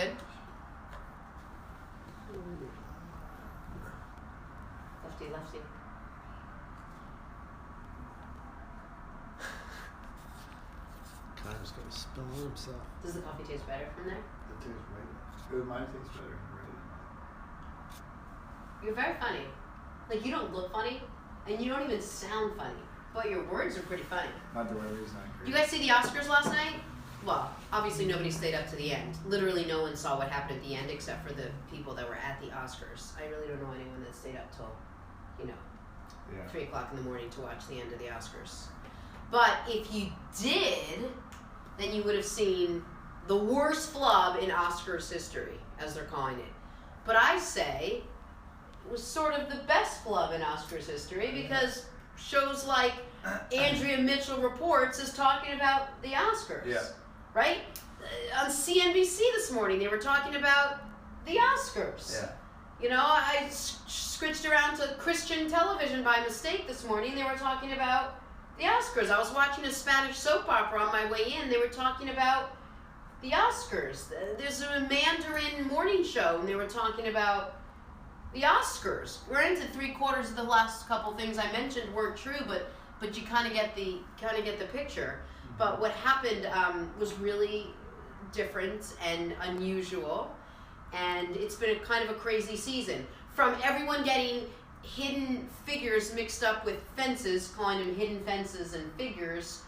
good? Lefty. Kyle's gonna spill on himself. Does the coffee taste better from there? It tastes way better. Mine tastes better. You're very funny. Like, you don't look funny, and you don't even sound funny, but your words are pretty funny. My delivery's not great. You guys see the Oscars last night? Well, obviously nobody stayed up to the end. Literally no one saw what happened at the end except for the people that were at the Oscars. I really don't know anyone that stayed up till, 3 o'clock in the morning to watch the end of the Oscars. But if you did, then you would have seen the worst flub in Oscars history, as they're calling it. But I say it was sort of the best flub in Oscars history because shows like Andrea Mitchell Reports is talking about the Oscars. Yeah. Right? On CNBC this morning, they were talking about the Oscars. Yeah. I switched around to Christian television by mistake this morning. They were talking about the Oscars. I was watching a Spanish soap opera on my way in. They were talking about the Oscars. There's a Mandarin morning show, and they were talking about the Oscars. Granted, 3/4 of the last couple things I mentioned weren't true, but you kind of get the picture. But what happened was really different and unusual, and it's been kind of a crazy season. From everyone getting hidden figures mixed up with fences, calling them hidden fences and figures,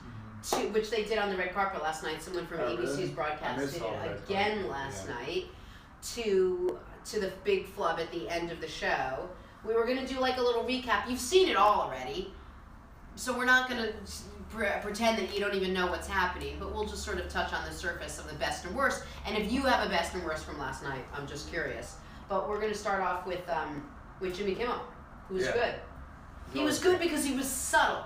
to which they did on the red carpet last night. Someone from ABC's really? broadcast did it again last Yeah. night. To the big flub at the end of the show. We were going to do like a little recap. You've seen it all already, so we're not going to pretend that you don't even know what's happening, but we'll just sort of touch on the surface of the best and worst. And if you have a best and worst from last night, I'm just curious. But we're going to start off with Jimmy Kimmel, who was good. He was good because he was subtle.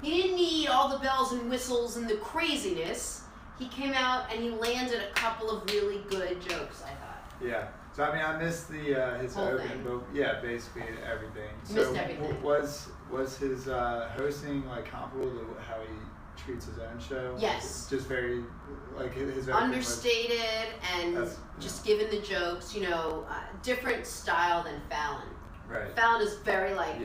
He didn't need all the bells and whistles and the craziness. He came out and he landed a couple of really good jokes, I thought. Yeah. So I missed his Whole opening, thing. but basically everything. Missed everything. Was his hosting like comparable to how he treats his own show? Yes. Just very like his own Understated and just giving the jokes, different style than Fallon. Right. Fallon is very like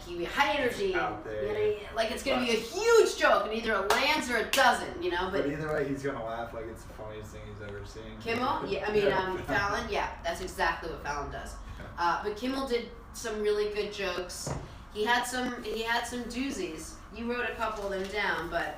he high energy, out there. Like it's gonna be a huge joke, and either it lands or it doesn't, But either way, he's gonna laugh like it's the funniest thing he's ever seen. Kimmel, Fallon, that's exactly what Fallon does. But Kimmel did some really good jokes. He had some doozies. You wrote a couple of them down, but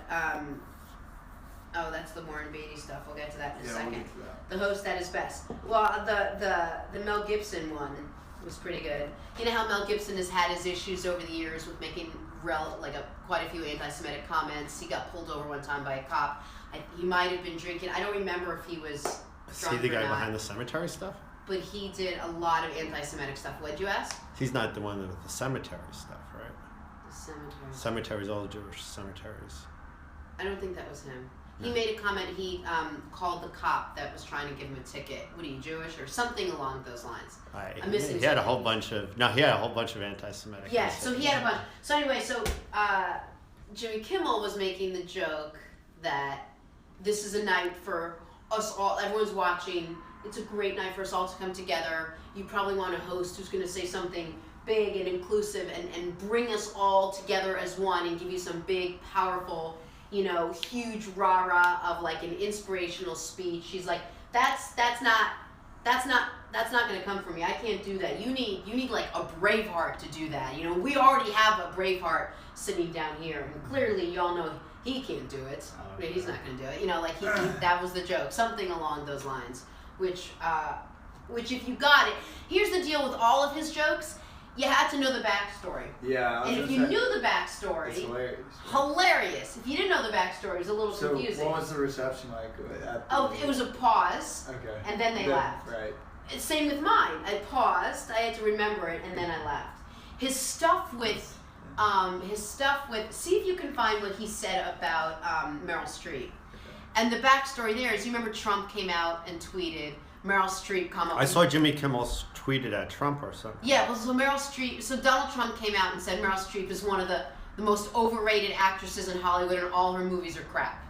that's the Warren Beatty stuff. We'll get to that in a second. We'll get to that. The host at his best. Well, the Mel Gibson one was pretty good. You know how Mel Gibson has had his issues over the years with making quite a few anti-Semitic comments. He got pulled over one time by a cop. He might have been drinking. I don't remember if he was drunk Is he the guy or not, behind the cemetery stuff? but he did a lot of anti-Semitic stuff. What'd you ask? He's not the one with the cemetery stuff, right? The cemetery. Cemeteries, all the Jewish cemeteries. I don't think that was him. He made a comment. He called the cop that was trying to give him a ticket. What are you, Jewish or something along those lines? He had a whole bunch of anti-Semitic. Yeah, so he had a bunch. So anyway, Jimmy Kimmel was making the joke that this is a night for us all. Everyone's watching. It's a great night for us all to come together. You probably want a host who's going to say something big and inclusive and bring us all together as one and give you some big, powerful, huge rah-rah of like an inspirational speech. She's like, that's not going to come from me. I can't do that. You need like a Braveheart to do that. We already have a Braveheart sitting down here, and clearly y'all know he can't do it. He's not going to do it. That was the joke, something along those lines. Which if you got it, here's the deal with all of his jokes. You had to know the backstory. Yeah. And if you knew the backstory, it's hilarious. If you didn't know the backstory, it was a little confusing. So what was the reception like? It was a pause. Okay. And then they laughed. Right. Same with mine. I paused. I had to remember it, and then I laughed. His stuff with, see if you can find what he said about Meryl Streep. And the backstory there is, you remember Trump came out and tweeted, Meryl Streep come up. I saw Jimmy Kimmel tweeted at Trump or something. Yeah, well, so Donald Trump came out and said Meryl Streep is one of the most overrated actresses in Hollywood and all her movies are crap.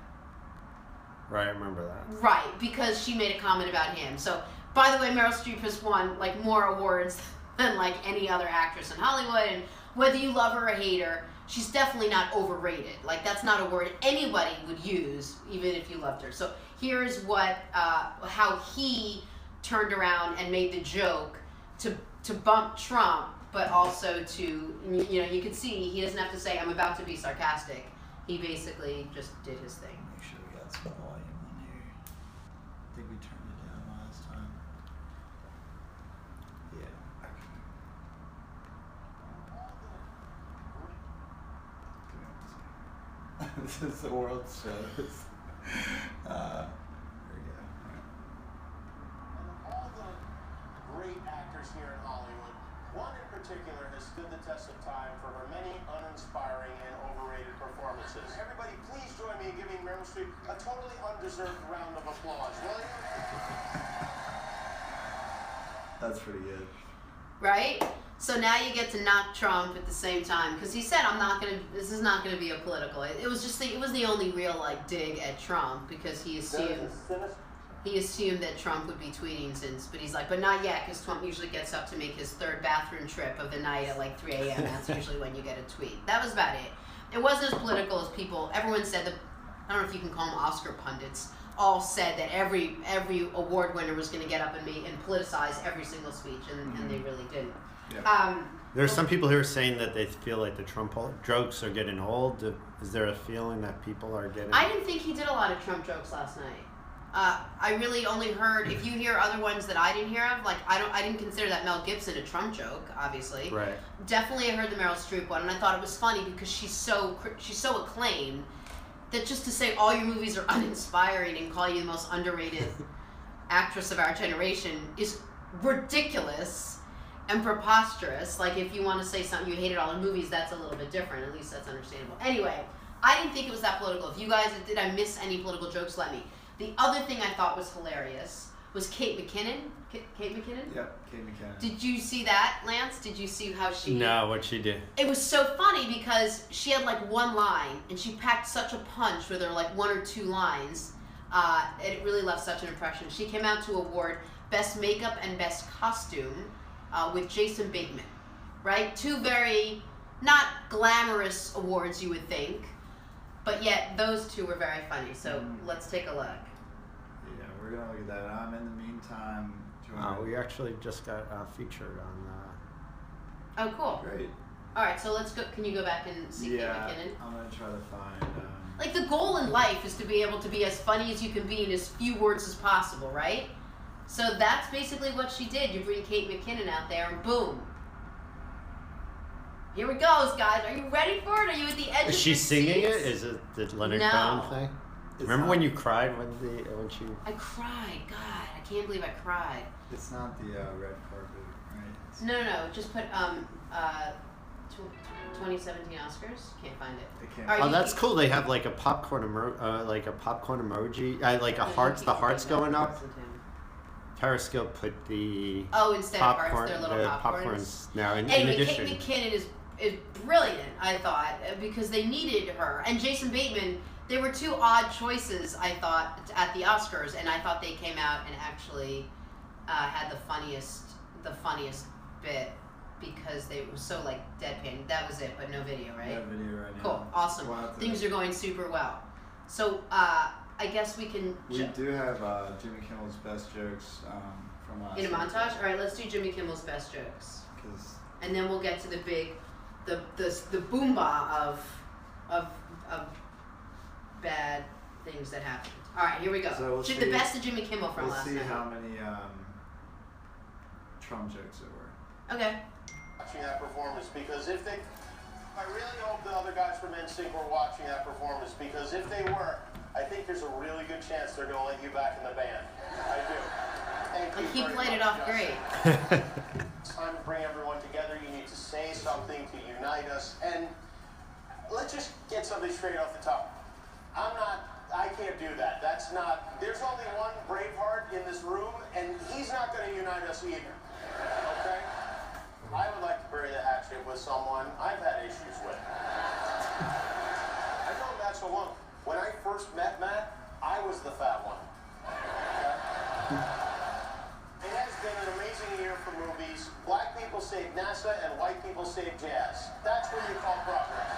Right, I remember that. Right, because she made a comment about him. So, by the way, Meryl Streep has won like more awards than like any other actress in Hollywood, and whether you love her or hate her, she's definitely not overrated. Like, that's not a word anybody would use, even if you loved her. So here's what how he turned around and made the joke to bump Trump, but also to, you know, you can see he doesn't have to say, I'm about to be sarcastic. He basically just did his thing. Make sure we got some volume on here. I think we turned it down last time. Yeah. Okay. Give me 1 second. This is the world shows. There we go. And all the great actors here in Hollywood, one in particular has stood the test of time for her many uninspiring and overrated performances. Everybody, please join me in giving Meryl Streep a totally undeserved round of applause, will you? That's pretty good. Right? So now you get to knock Trump at the same time, because he said, this is not gonna be a political. It was just it was the only real like dig at Trump, because he assumed that Trump would be tweeting since, but he's like, but not yet, because Trump usually gets up to make his 3rd bathroom trip of the night at like 3 a.m. That's usually when you get a tweet. That was about it. It wasn't as political as everyone said that, I don't know if you can call them Oscar pundits, all said that every award winner was going to get up and politicize every single speech, and they really didn't. Yeah. There's some people here saying that they feel like the Trump jokes are getting old. Is there a feeling that people are getting... I didn't think he did a lot of Trump jokes last night. I really only heard, if you hear other ones that I didn't hear of, like I didn't consider that Mel Gibson a Trump joke, obviously. Right. Definitely I heard the Meryl Streep one, and I thought it was funny because she's so acclaimed that just to say all your movies are uninspiring and call you the most underrated actress of our generation is ridiculous and preposterous. Like, if you want to say something you hated all the movies, that's a little bit different. At least that's understandable. Anyway, I didn't think it was that political. If you guys, did I miss any political jokes, let me. The other thing I thought was hilarious was Kate McKinnon. Kate McKinnon? Yep, Kate McKinnon. Did you see that, Lance? Did you see how she... No, what'd she do? It was so funny because she had like one line, and she packed such a punch with her like 1 or 2 lines, and it really left such an impression. She came out to award Best Makeup and Best Costume with Jason Bateman, right? 2 very, not glamorous awards, you would think, but yet those 2 were very funny. So let's take a look. Yeah, we're gonna look at that. In the meantime, We actually just got featured on... Oh, cool. Great. All right, so let's go. Can you go back and see Kate McKinnon? I'm gonna try to find. Like, the goal in life is to be able to be as funny as you can be in as few words as possible, right? So that's basically what she did. You bring Kate McKinnon out there, and boom. Here we goes, guys. Are you ready for it? Are you at the edge of Is she your singing it? seats? Is it the Leonard No. Cohen thing? Remember when you cried when she... I cried. God, I can't believe I cried. It's not the red carpet, right? It's, No. Just put 2017 Oscars. Can't find it. I can't. All right, Oh, you that's keep- cool. They have like a popcorn emoji, like a hearts. The hearts going up. Periscope put the Oh, instead of popcorn, hearts, they're little the popcorns. now. In Anyway, addition, Kate McKinnon is brilliant, I thought, because they needed her. And Jason Bateman, they were 2 odd choices, I thought, at the Oscars, and I thought they came out and actually had the funniest bit because they were so like deadpan. That was it, but no video, right? That video right now. Cool, awesome. Wow, Things are going super well. So I guess we can. We do have Jimmy Kimmel's best jokes from last In a week. montage? All right, let's do Jimmy Kimmel's best jokes. 'Cause And then we'll get to the big, the boomba of bad things that happened. All right, here we go. So we'll The see- best of Jimmy Kimmel from we'll last see night. how many Trump jokes there were. Okay. Watching that performance, because if they... I really hope the other guys from NSYNC were watching that performance, because if they were, I think there's a really good chance they're going to let you back in the band. I do. Thank you He very played it much, off Justin. great. It's time to bring everyone together. You need to say something to unite us. And let's just get something straight off the top. I can't do that. That's not, there's only one Braveheart in this room, and he's not going to unite us either. Okay? I would like to bury the hatchet with someone I've had issues with. I know Matt's alone. When I first met Matt, I I was the fat one. It has been an amazing year for movies. Black people saved NASA and white people saved jazz. That's what you call progress.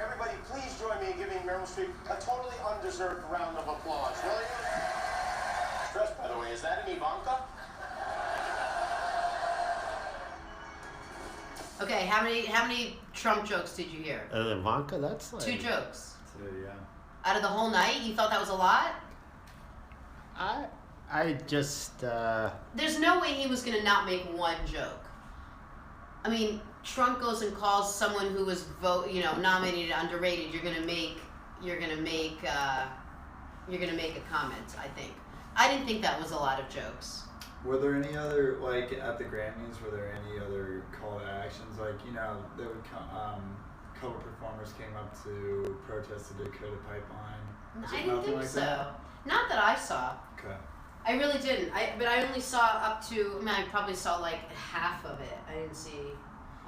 Everybody, please join me in giving Meryl Streep a totally undeserved round of applause, will you? Dress, by the way, is that an Ivanka? Okay, how many Trump jokes did you hear? Ivanka, that's like 2 jokes. So, yeah. Out of the whole night, you thought that was a lot? I just There's no way he was gonna not make one joke. I mean, Trump goes and calls someone who was nominated underrated. You're gonna make a comment. I think. I didn't think that was a lot of jokes. Were there any other, like, at the Grammys, were there any other call to actions? Like, there would come, a couple performers came up to protest the Dakota pipeline. Was I it didn't nothing think like so. that? Not that I saw. Okay. I really didn't. But I only saw up to. I probably saw like half of it. I didn't see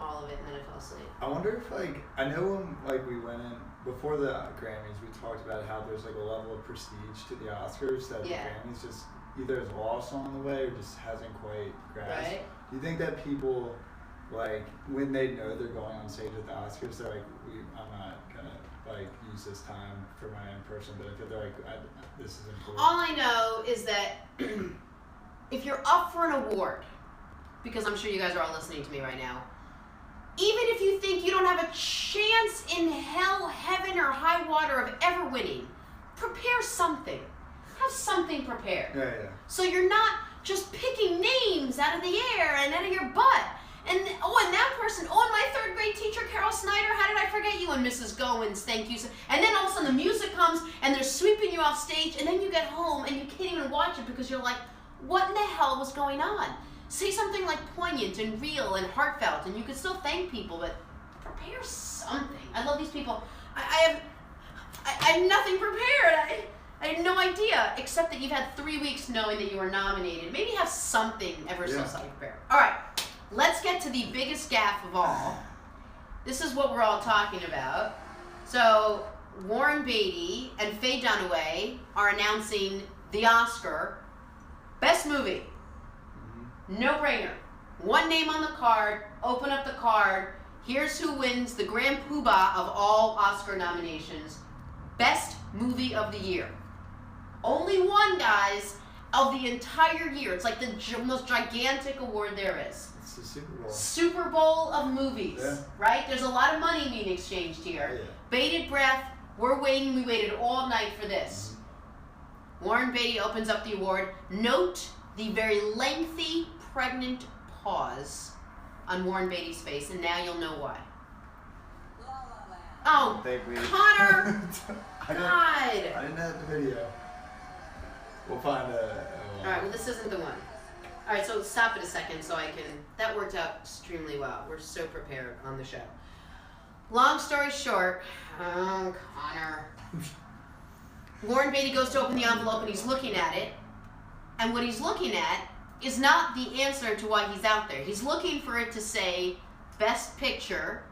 all of it, and then I fell asleep. I wonder if, like, I know when, like, we went in, before the Grammys, we talked about how there's, like, a level of prestige to the Oscars that Yeah. the Grammys just either is lost on the way or just hasn't quite grasped. Right. Do you think that people, like, when they know they're going on stage at the Oscars, they're like, I'm not gonna, like, use this time for my own person, but if they're like, this is important. All I know is that if you're up for an award, because I'm sure you guys are all listening to me right now, even if you think you don't have a chance in hell, heaven, or high water of ever winning, prepare something. Have something prepared. Yeah. So you're not just picking names out of the air and out of your butt. And that person, and my 3rd grade teacher, Carol Snyder, how did I forget you? And Mrs. Goins, thank you. And then all of a sudden the music comes and they're sweeping you off stage, and then you get home and you can't even watch it because you're like, what in the hell was going on? Say something like poignant and real and heartfelt, and you can still thank people, but prepare something. I love these people. I have nothing prepared. I had no idea, except that you've had 3 weeks knowing that you were nominated. Maybe have something ever so slightly prepared. All right, let's get to the biggest gaffe of all. This is what we're all talking about. So Warren Beatty and Faye Dunaway are announcing the Oscar Best Movie. No brainer. One name on the card. Open up the card. Here's who wins the grand poobah of all Oscar nominations. Best Movie of the Year. Only one, guys, of the entire year. It's like the most gigantic award there is. It's the Super Bowl. Super Bowl of movies, Yeah. right? There's a lot of money being exchanged here. Yeah. Bated breath. We're waiting. We waited all night for this. Warren Beatty opens up the award. Note the very lengthy, pregnant pause on Warren Beatty's face, and now you'll know why. Oh, Connor! God! I didn't have the video. We'll find Alright, well, this isn't the one. Alright, so stop it a second so I can. That worked out extremely well. We're so prepared on the show. Long story short, Connor. Warren Beatty goes to open the envelope and he's looking at it. And what he's looking at is not the answer to why he's out there. He's looking for it to say Best Picture,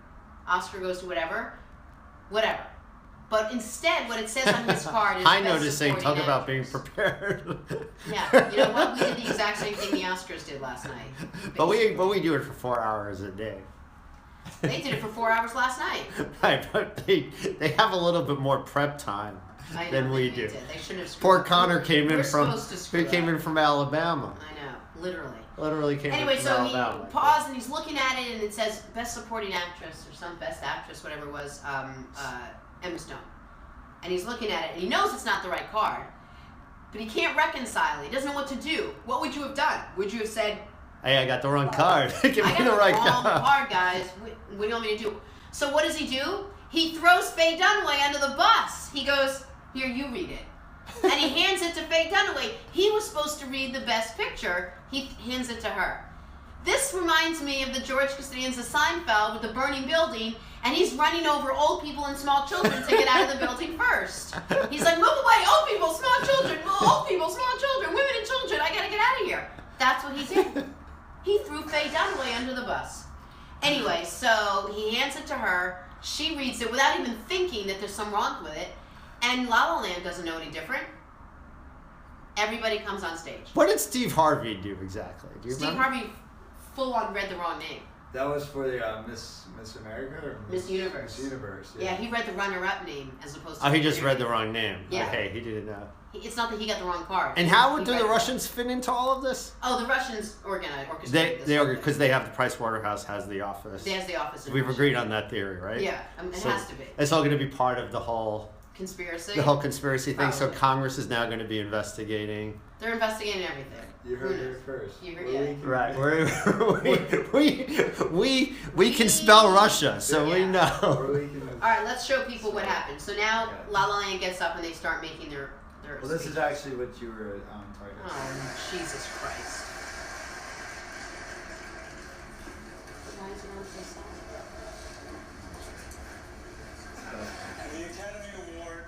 Oscar goes to whatever. But instead, what it says on his card is I Best noticed saying, Supporting talk about being Actress. prepared. Yeah, you know what? We did the exact same thing the Oscars did last night. But we do it for 4 hours a day. They did it for 4 hours last night. Right, but they have a little bit more prep time I know, than we they do. did. They shouldn't have screwed Poor up. Connor came in We're from supposed to screw up. from Alabama. I know, literally. Literally came Anyway, in from so Alabama. he paused and he's looking at it, and it says Best Supporting Actress or some Best Actress, whatever it was, Emma Stone. And he's looking at it, and he knows it's not the right card, but he can't reconcile it. He doesn't know what to do. What would you have done? Would you have said, Hey, I got the wrong card. Give I me got the right wrong card. card, guys. What do you want me to do? So what does he do? He throws Faye Dunaway under the bus. He goes, here, you read it. And he hands it to Faye Dunaway. He was supposed to read the Best Picture. He hands it to her. This reminds me of the George Costanza Seinfeld with the burning building, and he's running over old people and small children to get out of the building first. He's like, move away, old people, small children, old people, small children, women and children, I gotta get out of here. That's what he did. He threw Faye Dunaway under the bus. Anyway, so he hands it to her. She reads it without even thinking that there's something wrong with it. And La La Land doesn't know any different. Everybody comes on stage. What did Steve Harvey do exactly? Do you Steve remember? Harvey full on read the wrong name. That was for the Miss America or Miss Universe. Miss Universe. Yeah, he read the runner-up name as opposed to. Oh, he just read the wrong name. Yeah. Okay, he didn't know. It's not that he got the wrong card. And how He do read the it Russians fit into all of this? wrong. Oh, the Russians orchestrated this. They whole thing. because they have the Price Waterhouse has the office. There's the office. in We've Russia. agreed on that theory, right? Yeah, it So has to be. It's all going to be part of the whole Conspiracy. conspiracy thing. So Probably. Congress is now going to be investigating. They're investigating everything. You Who heard knows? it first. You heard- We're yeah. leaking. Right. We can spell Russia, so we Yeah. know. We're leaking this. All right, let's show people what happened. So now Yeah. La La Land gets up and they start making their. Well, this is actually what you were talking about. Oh, Jesus Christ. Why is it on so silent? And the Academy Award.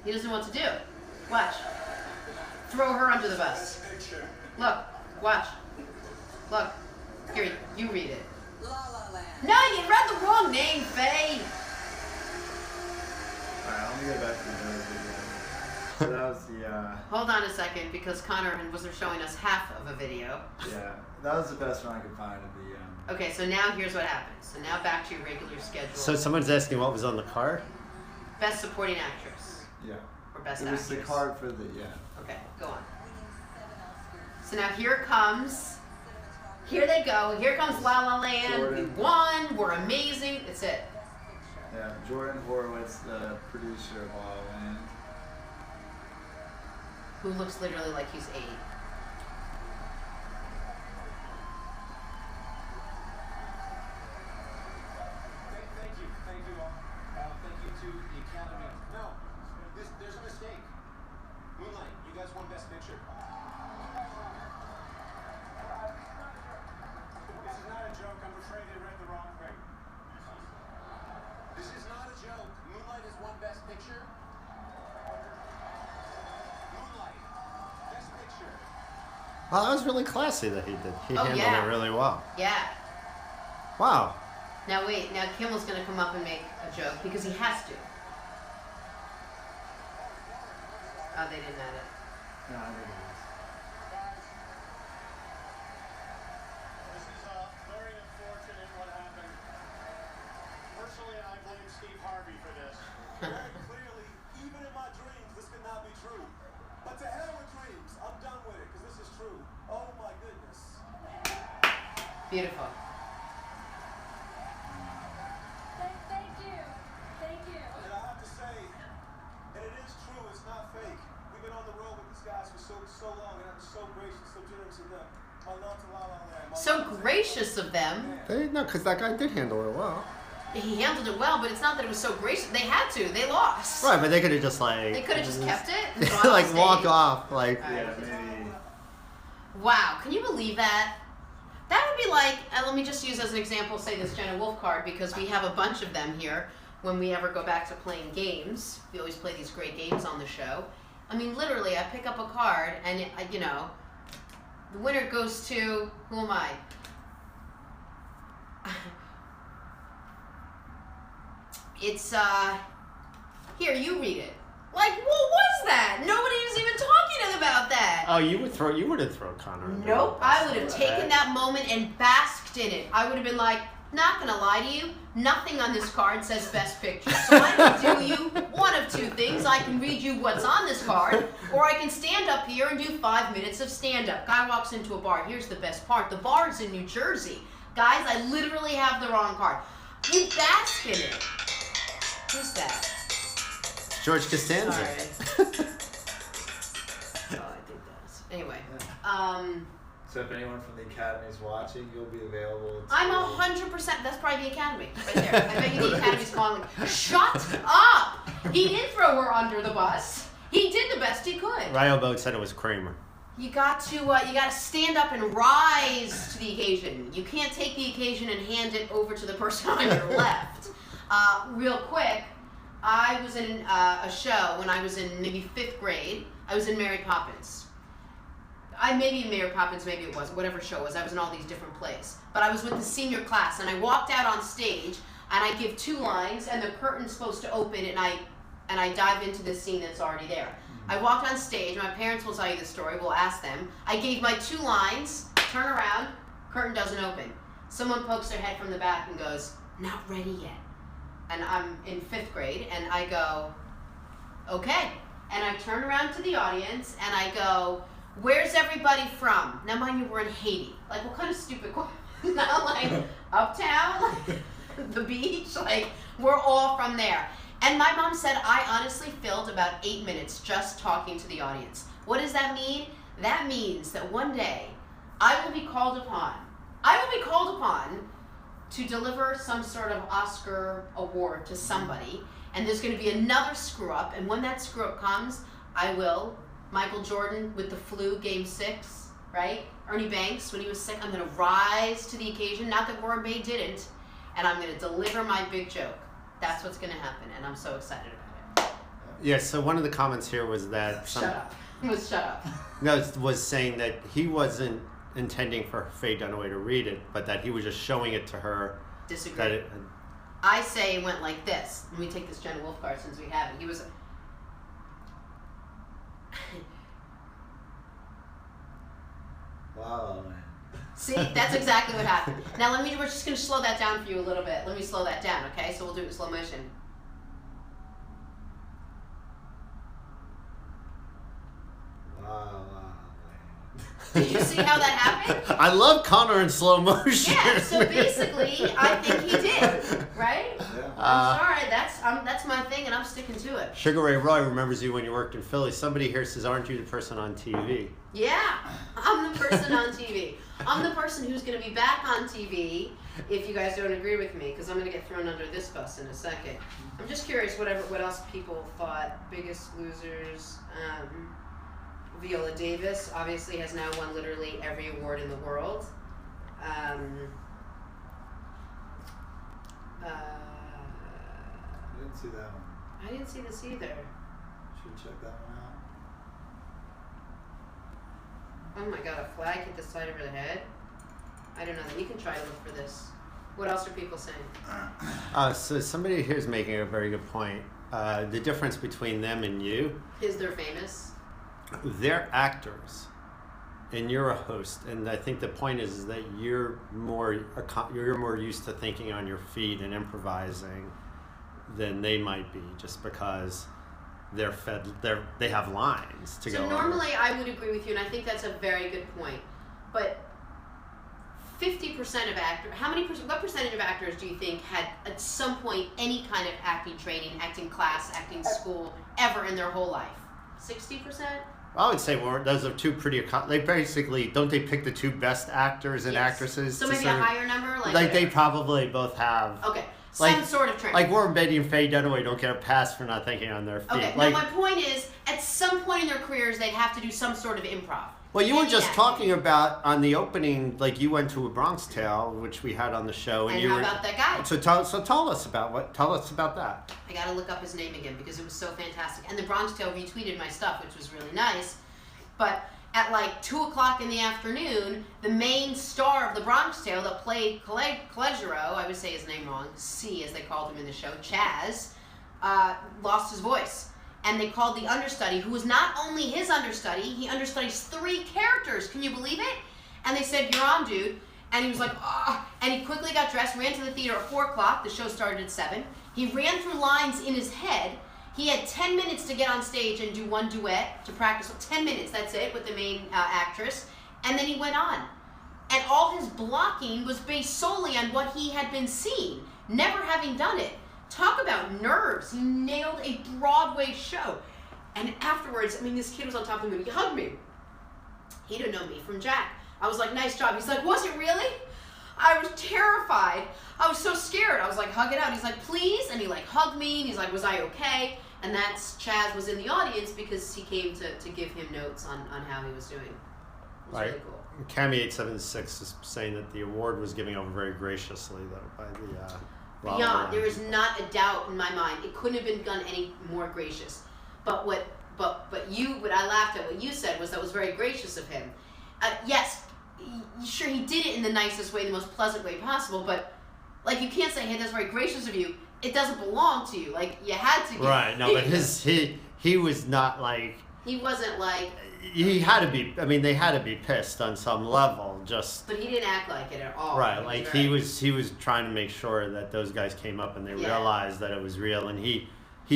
He doesn't know what to do. Watch. Throw her under the bus. Best picture. Look. Watch. Look. Here, you read it. La La Land. No, you read the wrong name, Faye. Alright, let me go back to the other video. So that was the, Hold on a second, because Connor was showing us half of a video. yeah, that was the best one I could find at the, Okay, so now here's what happens. So now back to your regular schedule. So someone's asking what was on the card. Best supporting actress yeah. or best It was actress. the card for the, yeah. Okay, go on. So now here it comes. Here they go. Here comes La La Land. Jordan. We won. We're amazing. It's it. Yeah, Jordan Horowitz, the producer of La La Land. Who looks literally like he's 8. Thank you all. Thank you to the Academy. No, there's a mistake. Moonlight, you guys won Best Picture. This is not a joke. I'm afraid they read the wrong thing. This is not a joke. Moonlight has won Best Picture. Moonlight, Best Picture. Wow, that was really classy that he did. He Oh, handled yeah. it really well. Yeah. Wow. Now wait. Now Kimmel's gonna come up and make a joke because he has to. Oh, they didn't add it. No, I think it is. This is very unfortunate what happened. Personally, I blame Steve Harvey for this. Very clearly, even in my dreams, this could not be true. But to hell with dreams. I'm done with it because this is true. Oh my goodness. Beautiful. Thank you. Thank you. And I have to say, and it is true, it's not fake. We've been on the road with these guys for so long, and I'm so gracious, so generous of them. My love to La La Land. My So love to- gracious of them. No, because that guy did handle it well. He handled it well, but it's not that it was so gracious. They had to. They lost. Right, but they could have just like. They could have just kept it. And gone like on walk stage. off, like. All right. Yeah, maybe. Wow, can you believe that? That would be like, and let me just use as an example, say this Jenna Wolf card, because we have a bunch of them here. When we ever go back to playing games, we always play these great games on the show. I mean, literally, I pick up a card, and you know, the winner goes to, who am I? It's, here, you read it. Like, what was that? Nobody was even talking about that. Oh, you would have thrown Connor. under Nope, the I bus would have for taken that moment and basked in it. I would have been like, not gonna lie to you, nothing on this card says best picture. So I can do you one of two things. I can read you what's on this card, or I can stand up here and do 5 minutes of stand-up. Guy walks into a bar. Here's the best part. The bar's in New Jersey. Guys, I literally have the wrong card. You bask in it. Who's that? George Costanza. Sorry. Oh, I think that's. Anyway. So if anyone from the Academy is watching, you'll be available. I'm 100%. That's probably the Academy right there. I bet you the Academy's calling. Shut up! He didn't throw her under the bus. He did the best he could. Ryo Boat said it was Kramer. You got to stand up and rise to the occasion. You can't take the occasion and hand it over to the person on your left. Real quick, I was in a show when I was in maybe 5th grade. I was in Mary Poppins. maybe in Mary Poppins, maybe it wasn't, whatever show it was. I was in all these different plays. But I was with the senior class, and I walked out on stage, and I give 2 lines, and the curtain's supposed to open, and I dive into the scene that's already there. I walked on stage. My parents will tell you the story. We'll ask them. I gave my 2 lines, turn around, curtain doesn't open. Someone pokes their head from the back and goes, "Not ready yet." And I'm in 5th grade, and I go, "Okay." And I turn around to the audience, and I go, "Where's everybody from?" Now, mind you, we're in Haiti. Like, what kind of stupid question? Not like uptown, like the beach. Like, we're all from there. And my mom said I honestly filled about 8 minutes just talking to the audience. What does that mean? That means that one day I will be called upon. To deliver some sort of Oscar award to somebody, and there's going to be another screw up, and when that screw up comes, I will. Michael Jordan with the flu, Game 6, right? Ernie Banks, when he was sick, I'm going to rise to the occasion. Not that Warren Bay didn't, and I'm going to deliver my big joke. That's what's going to happen, and I'm so excited about it. Yeah, so one of the comments here was that... Shut up. No, it was saying that he wasn't intending for Faye Dunaway to read it, but that he was just showing it to her. Disagree. I say it went like this. Let me take this Jenna Wolfgard since we have it. He was... Wow, man. See, that's exactly what happened. Now we're just going to slow that down for you a little bit. Let me slow that down, okay? So we'll do it in slow motion. Wow, Did you see how that happened? I love Connor in slow motion. Yeah, so basically, I think he did, right? Yeah. I'm sorry, that's my thing, and I'm sticking to it. Sugar Ray Roy remembers you when you worked in Philly. Somebody here says, "Aren't you the person on TV?" Yeah, I'm the person on TV. I'm the person who's going to be back on TV if you guys don't agree with me, because I'm going to get thrown under this bus in a second. I'm just curious what else people thought. Biggest Losers. Viola Davis obviously has now won literally every award in the world. I didn't see that one. I didn't see this either. Should check that one out. Oh my god, a flag hit the side of her head? I don't know. You can try to look for this. What else are people saying? So somebody here is making a very good point. The difference between them and you Is they're famous? They're actors, and you're a host. And I think the point is that you're more used to thinking on your feet and improvising than they might be, just because they have lines to go. So normally I would agree with you, and I think that's a very good point. But 50% of actors, what percentage of actors do you think had at some point any kind of acting training, acting class, acting school ever in their whole life? 60%? I would say those are two pretty. They basically don't they pick the 2 best actors and actresses. So maybe a higher number, like they probably both have. Okay, some sort of training. Like Warren Beatty and Faye Dunaway don't get a pass for not thinking on their feet. Okay, now my point is, at some point in their careers, they'd have to do some sort of improv. Well, you were just talking about on the opening, like you went to A Bronx Tale, which we had on the show, and how about that guy? So tell us about that. I got to look up his name again because it was so fantastic. And the Bronx Tale retweeted my stuff, which was really nice. But at like 2:00 in the afternoon, the main star of the Bronx Tale that played Colegero, I would say his name wrong, C as they called him in the show, Chaz, lost his voice. And they called the understudy, who was not only his understudy, he understudies 3 characters. Can you believe it? And they said, "You're on, dude." And he was like, "Ah." And he quickly got dressed, ran to the theater at 4:00. The show started at 7. He ran through lines in his head. He had 10 minutes to get on stage and do one duet to practice. 10 minutes, that's it, with the main actress. And then he went on. And all his blocking was based solely on what he had been seeing, never having done it. Talk about nerves. He nailed a Broadway show. And afterwards, I mean, this kid was on top of me. He hugged me. He didn't know me from Jack. I was like, "Nice job." He's like, "Was it really?" I was terrified. I was so scared. I was like, "Hug it out." He's like, "Please." And he like hugged me. And he's like, "Was I okay?" And that's Chaz was in the audience because he came to give him notes on how he was doing. It was really cool. Cami876 is saying that the award was given over very graciously, though, by the... Beyond, there is not a doubt in my mind. It couldn't have been done any more gracious. But what I laughed at what you said was that was very gracious of him. yes, sure he did it in the nicest way, the most pleasant way possible, but like you can't say, hey, that's very gracious of you. It doesn't belong to you. Like you had to. Right. No, but he was not like. He wasn't like. He had to be. I mean, they had to be pissed on some level. Just. But he didn't act like it at all. Right. Like he was trying to make sure that those guys came up and they realized that it was real, and he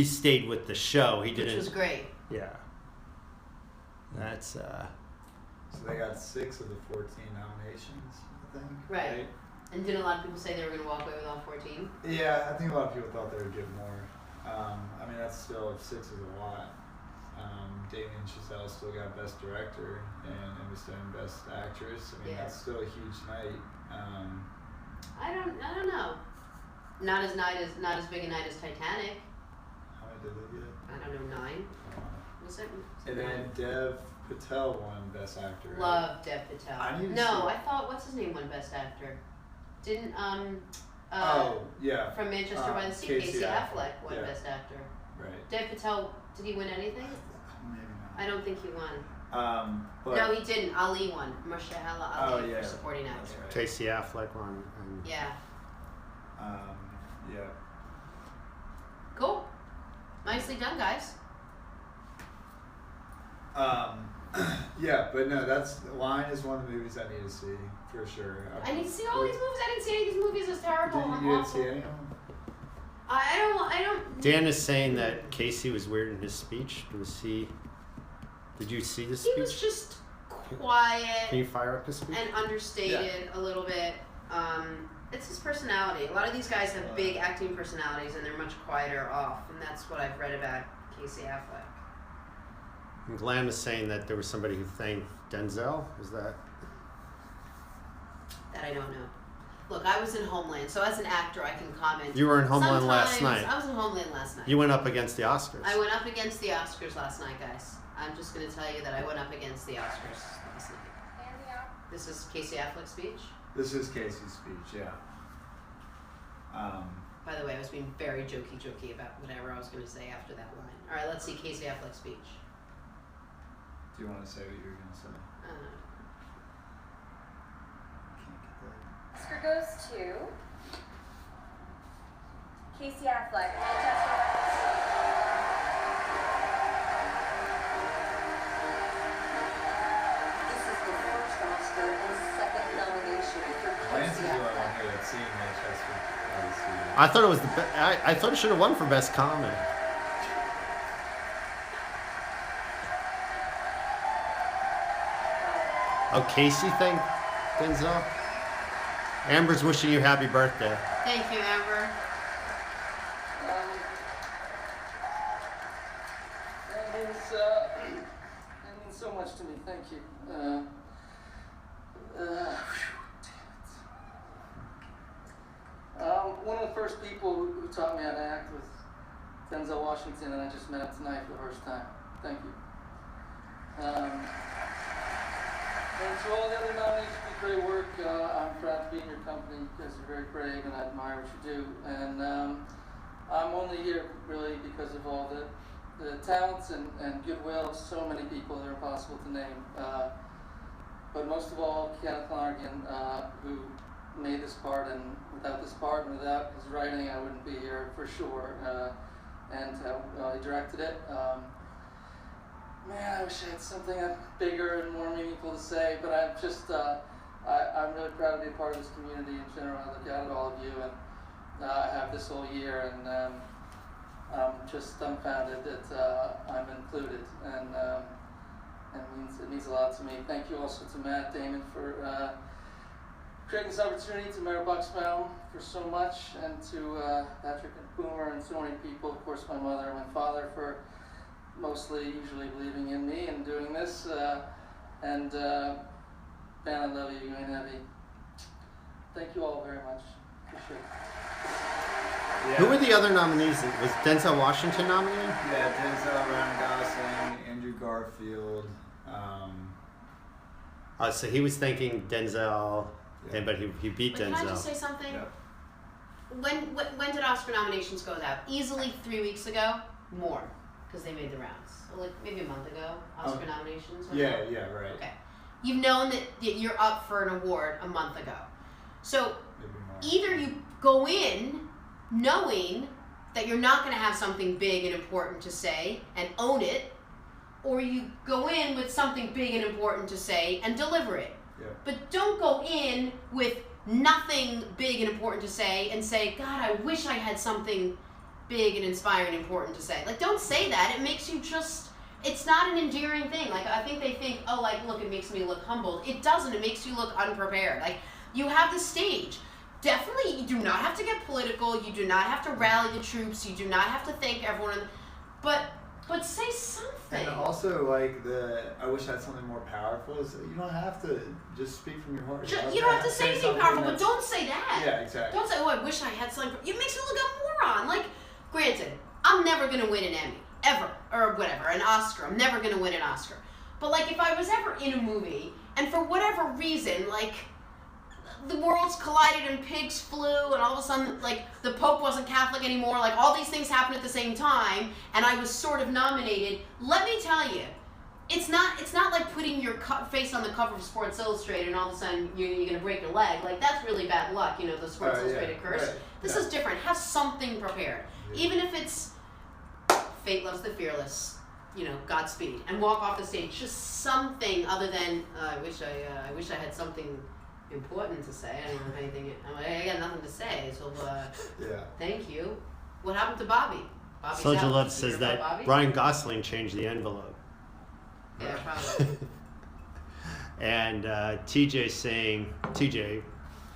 stayed with the show. He didn't. Which was great. Yeah. That's. So they got 6 of the 14 nominations, I think. Right. And didn't a lot of people say they were going to walk away with all 14? Yeah, I think a lot of people thought they would get more. I mean, that's still 6 is a lot. Damien Chazelle still got Best Director and Emma Stone Best Actress. I mean, that's still a huge night. I don't know. Not as big a night as Titanic. How many did they get? I don't know, 9. Was it? And then Dev Patel won Best Actor. Right? Love Dev Patel. I thought what's his name won Best Actor. Didn't from Manchester by the Sea, Casey Affleck won Best Actor. Right. Dev Patel, did he win anything? Maybe not. I don't think he won. But No, he didn't. Ali won. Mahershala Ali for supporting actor. Right. Casey Affleck won. Yeah. Yeah. Cool. Nicely done, guys. Yeah, but no, Line is one of the movies I need to see for sure. I need to see all these movies. I didn't see any of these movies. It's terrible. You didn't see any of them? I don't. Dan is saying that Casey was weird in his speech. Did you see the speech? He was just quiet. Can you fire up his speech? And understated a little bit. It's his personality. A lot of these guys have big acting personalities, and they're much quieter off. And that's what I've read about Casey Affleck. And Glam is saying that there was somebody who thanked Denzel. Is that? That I don't know. Look, I was in Homeland, so as an actor, I can comment. You were in Homeland last night. I was in Homeland last night. You went up against the Oscars. I went up against the Oscars last night, guys. I'm just going to tell you that I went up against the Oscars last night. This is Casey Affleck's speech. This is Casey's speech, yeah. By the way, I was being very jokey about whatever I was going to say after that line. All right, let's see Casey Affleck's speech. Do you want to say what you were going to say? Oscar goes to Casey Affleck, Manchester by the Sea. This is the first Oscar and second nomination for Casey Affleck. Here that's seeing Manchester by the Sea. I thought it was I thought it should have won for Best Comedy. Oh, Casey thanked Denzel? Amber's wishing you happy birthday. Thank you, Amber. That means so much to me. Thank you. One of the first people who taught me how to act was Denzel Washington, and I just met him tonight for the first time. Thank you. And to all the other nominees, you do great work. I'm proud to be in your company because you're very brave, and I admire what you do. And I'm only here really because of all the talents and goodwill of so many people that are impossible to name. But most of all, Kenneth Lonergan, who made this part, and without this part and without his writing, I wouldn't be here for sure. And he directed it. Man, I wish I had something bigger and more meaningful to say, but I'm just, I'm really proud to be a part of this community in general. I look out at all of you, and I have this whole year, and I'm just dumbfounded that I'm included, and it means a lot to me. Thank you also to Matt Damon for creating this opportunity, to Mayor Bucksbaum for so much, and to Patrick and Boomer and so many people, of course my mother and my father for usually believing in me and doing this, and man, I love you, you ain't heavy. Thank you all very much. Appreciate it. Yeah. Who were the other nominees? Was Denzel Washington nominated? Yeah, Denzel, Ryan Gosling, Andrew Garfield. So he was thanking Denzel, but he beat But Denzel. can I just say something? Yep. When did Oscar nominations go out? Easily 3 weeks ago. More, because they made the rounds. So like maybe a month ago. Oscar nominations. Or Yeah, more? yeah, right. Okay. You've known that you're up for an award a month ago. So either you go in knowing that you're not going to have something big and important to say and own it, or you go in with something big and important to say and deliver it. Yeah. But don't go in with nothing big and important to say and say, God, I wish I had something big and inspiring and important to say. Like, don't say that. It makes you just, it's not an endearing thing. Like, I think they think, oh, like, look, it makes me look humbled. It doesn't. It makes you look unprepared. Like, you have the stage. Definitely, you do not have to get political. You do not have to rally the troops. You do not have to thank everyone. But say something. And also, like, I wish I had something more powerful. Is you don't have to just speak from your heart. You don't have to say anything powerful, but don't say that. Yeah, exactly. Don't say, oh, I wish I had something. It makes you look a moron. Like, granted, I'm never going to win an Emmy. Ever. Or whatever. An Oscar. I'm never going to win an Oscar. But, like, if I was ever in a movie, and for whatever reason, like, the worlds collided and pigs flew, and all of a sudden, like, the Pope wasn't Catholic anymore, like, all these things happened at the same time, and I was sort of nominated, let me tell you, it's not like putting your face on the cover of Sports Illustrated and all of a sudden you're going to break your leg. Like, that's really bad luck, you know, the Sports Illustrated curse. Right. This is different. Have something prepared. Yeah. Even if it's fate loves the fearless, you know, Godspeed, and walk off the stage. Just something other than, I wish I had something important to say. I don't have anything. I got nothing to say. So, thank you. What happened to Bobby? Soldier Love says that Bobby? Ryan Gosling changed the envelope. Yeah, probably. And TJ,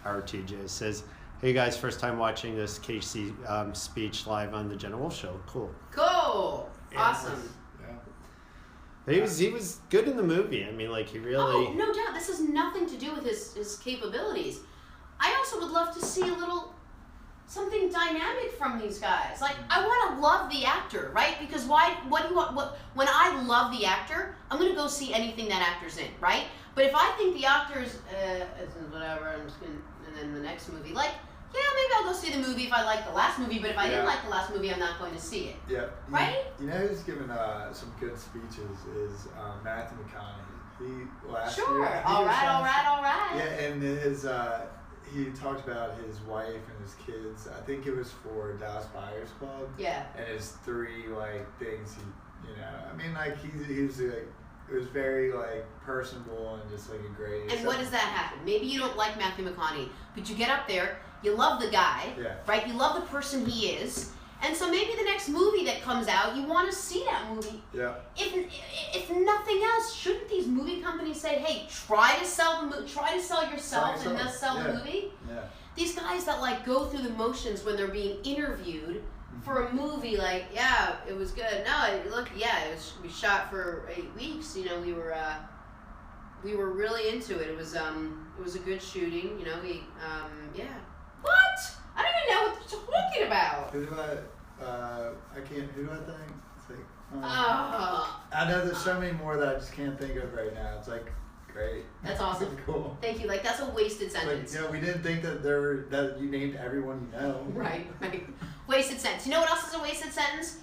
our TJ says, hey guys, first time watching this KC speech live on the Jenna Wolf Show. Cool. Cool. Awesome. He was good in the movie. I mean, like, he really... Oh, no doubt. This has nothing to do with his capabilities. I also would love to see a little something dynamic from these guys. Like, I want to love the actor, right? Because what do you want? When I love the actor, I'm going to go see anything that actor's in, right? But if I think the actor's, whatever, I'm just going to, and then the next movie, like, yeah, maybe I'll go see the movie if I like the last movie, but if I didn't like the last movie, I'm not going to see it. Yeah. Right? You know who's given some good speeches is Matthew McConaughey. Last year. Sure. All right. Yeah, and he talked about his wife and his kids. I think it was for Dallas Buyers Club. Yeah. And his 3 things he, I mean, like he was like, it was very personable and just like a great. And what does that happen? Maybe you don't like Matthew McConaughey, but you get up there, you love the guy, right? You love the person he is, and so maybe the next movie that comes out, you want to see that movie. Yeah. If nothing else, shouldn't these movie companies say, hey, try to sell yourself and they'll sell the movie? Yeah. These guys that go through the motions when they're being interviewed for a movie, yeah, it was good. No, we shot for 8 weeks. You know, we were really into it. It was a good shooting. You know, What? I don't even know what you're talking about. Who do I think? It's like, I know there's so many more that I just can't think of right now. It's like, great. That's awesome. Cool. Thank you. Like, that's a wasted sentence. Like, we didn't think that you named everyone you know. Right. Wasted sentence. You know what else is a wasted sentence?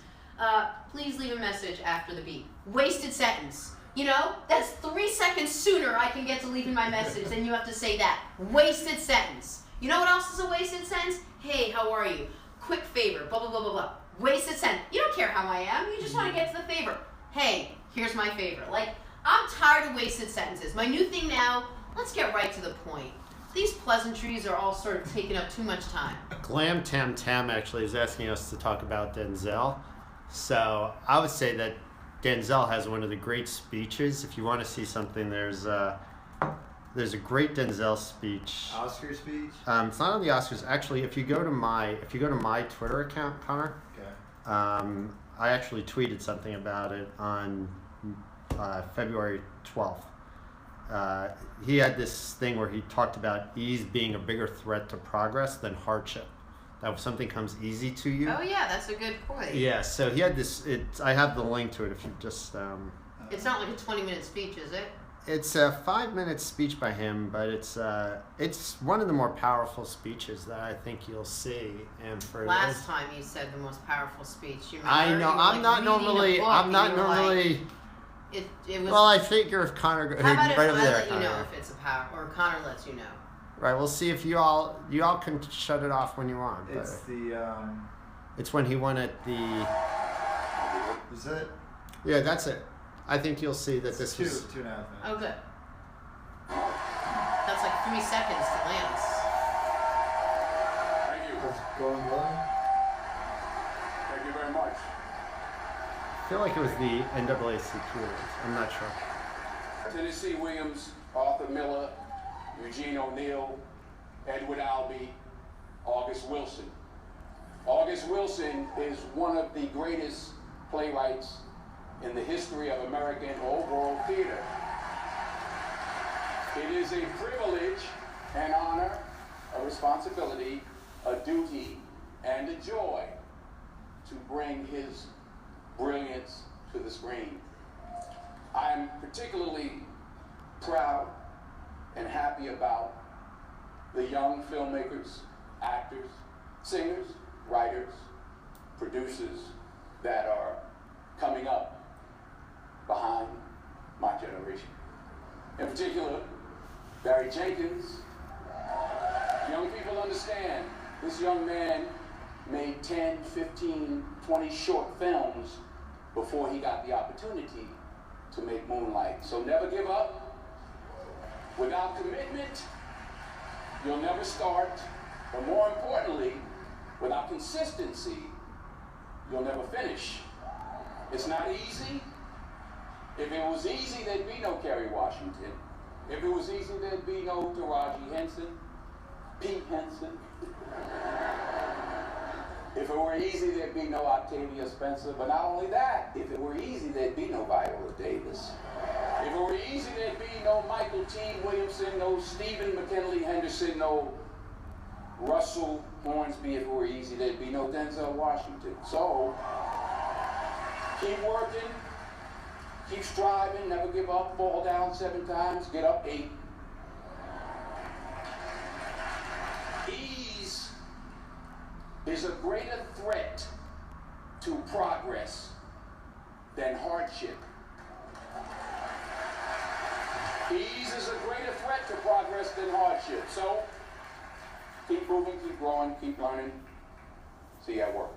Please leave a message after the beep. Wasted sentence. You know, that's 3 seconds sooner I can get to leaving my message than you have to say that. Wasted sentence. You know what else is a wasted sentence? Hey, how are you? Quick favor, blah, blah, blah, blah, blah. Wasted sentence. You don't care how I am. You just want to get to the favor. Hey, here's my favor. Like, I'm tired of wasted sentences. My new thing now, let's get right to the point. These pleasantries are all sort of taking up too much time. Glam Tam Tam actually is asking us to talk about Denzel. So I would say that Denzel has one of the great speeches. If you want to see something, there's a great Denzel speech. Oscar speech? It's not on the Oscars. Actually, if you go to my Twitter account, Connor, I actually tweeted something about it on February 12th. He had this thing where he talked about ease being a bigger threat to progress than hardship. That if something comes easy to you. Oh yeah, that's a good point. Yeah, so he had this. I have the link to it if you just. It's not like a 20-minute speech, is it? It's a 5-minute speech by him, but it's one of the more powerful speeches that I think you'll see. And for last time you said the most powerful speech. You remember? I know. I'm not normally. it was. Well, I figure if Connor how about if right over I there, let you Connor. know if it's a power, or Connor lets you know? Right, we'll see if you all can shut it off when you want. But It's the it's when he won at the. is it Yeah, that's it. I think you'll see that this two was. 2.5 minutes. Oh, good. That's like 3 seconds to Lance. Thank you. It's going well. Thank you very much. I feel like it was the NAACP. I'm not sure. Tennessee Williams, Arthur Miller, Eugene O'Neill, Edward Albee, August Wilson. August Wilson is one of the greatest playwrights in the history of American or world theater. It is a privilege, an honor, a responsibility, a duty, and a joy to bring his brilliance to the screen. I am particularly proud and happy about the young filmmakers, actors, singers, writers, producers that are coming up behind my generation. In particular, Barry Jenkins. Young people understand this young man made 10, 15, 20 short films before he got the opportunity to make Moonlight. So never give up. Without commitment, you'll never start. But more importantly, without consistency, you'll never finish. It's not easy. If it was easy, there'd be no Kerry Washington. If it was easy, there'd be no Taraji Henson, Pete Henson. If it were easy, there'd be no Octavia Spencer. But not only that, if it were easy, there'd be no Viola Davis. If it were easy, there'd be no Michael T. Williamson, no Stephen McKinley Henderson, no Russell Hornsby. If it were easy, there'd be no Denzel Washington. So, keep working, keep striving, never give up, fall down 7 times, get up 8. Ease is a greater threat to progress than hardship. Ease is a greater threat to progress than hardship. So, keep moving, keep growing, keep learning. See you at work.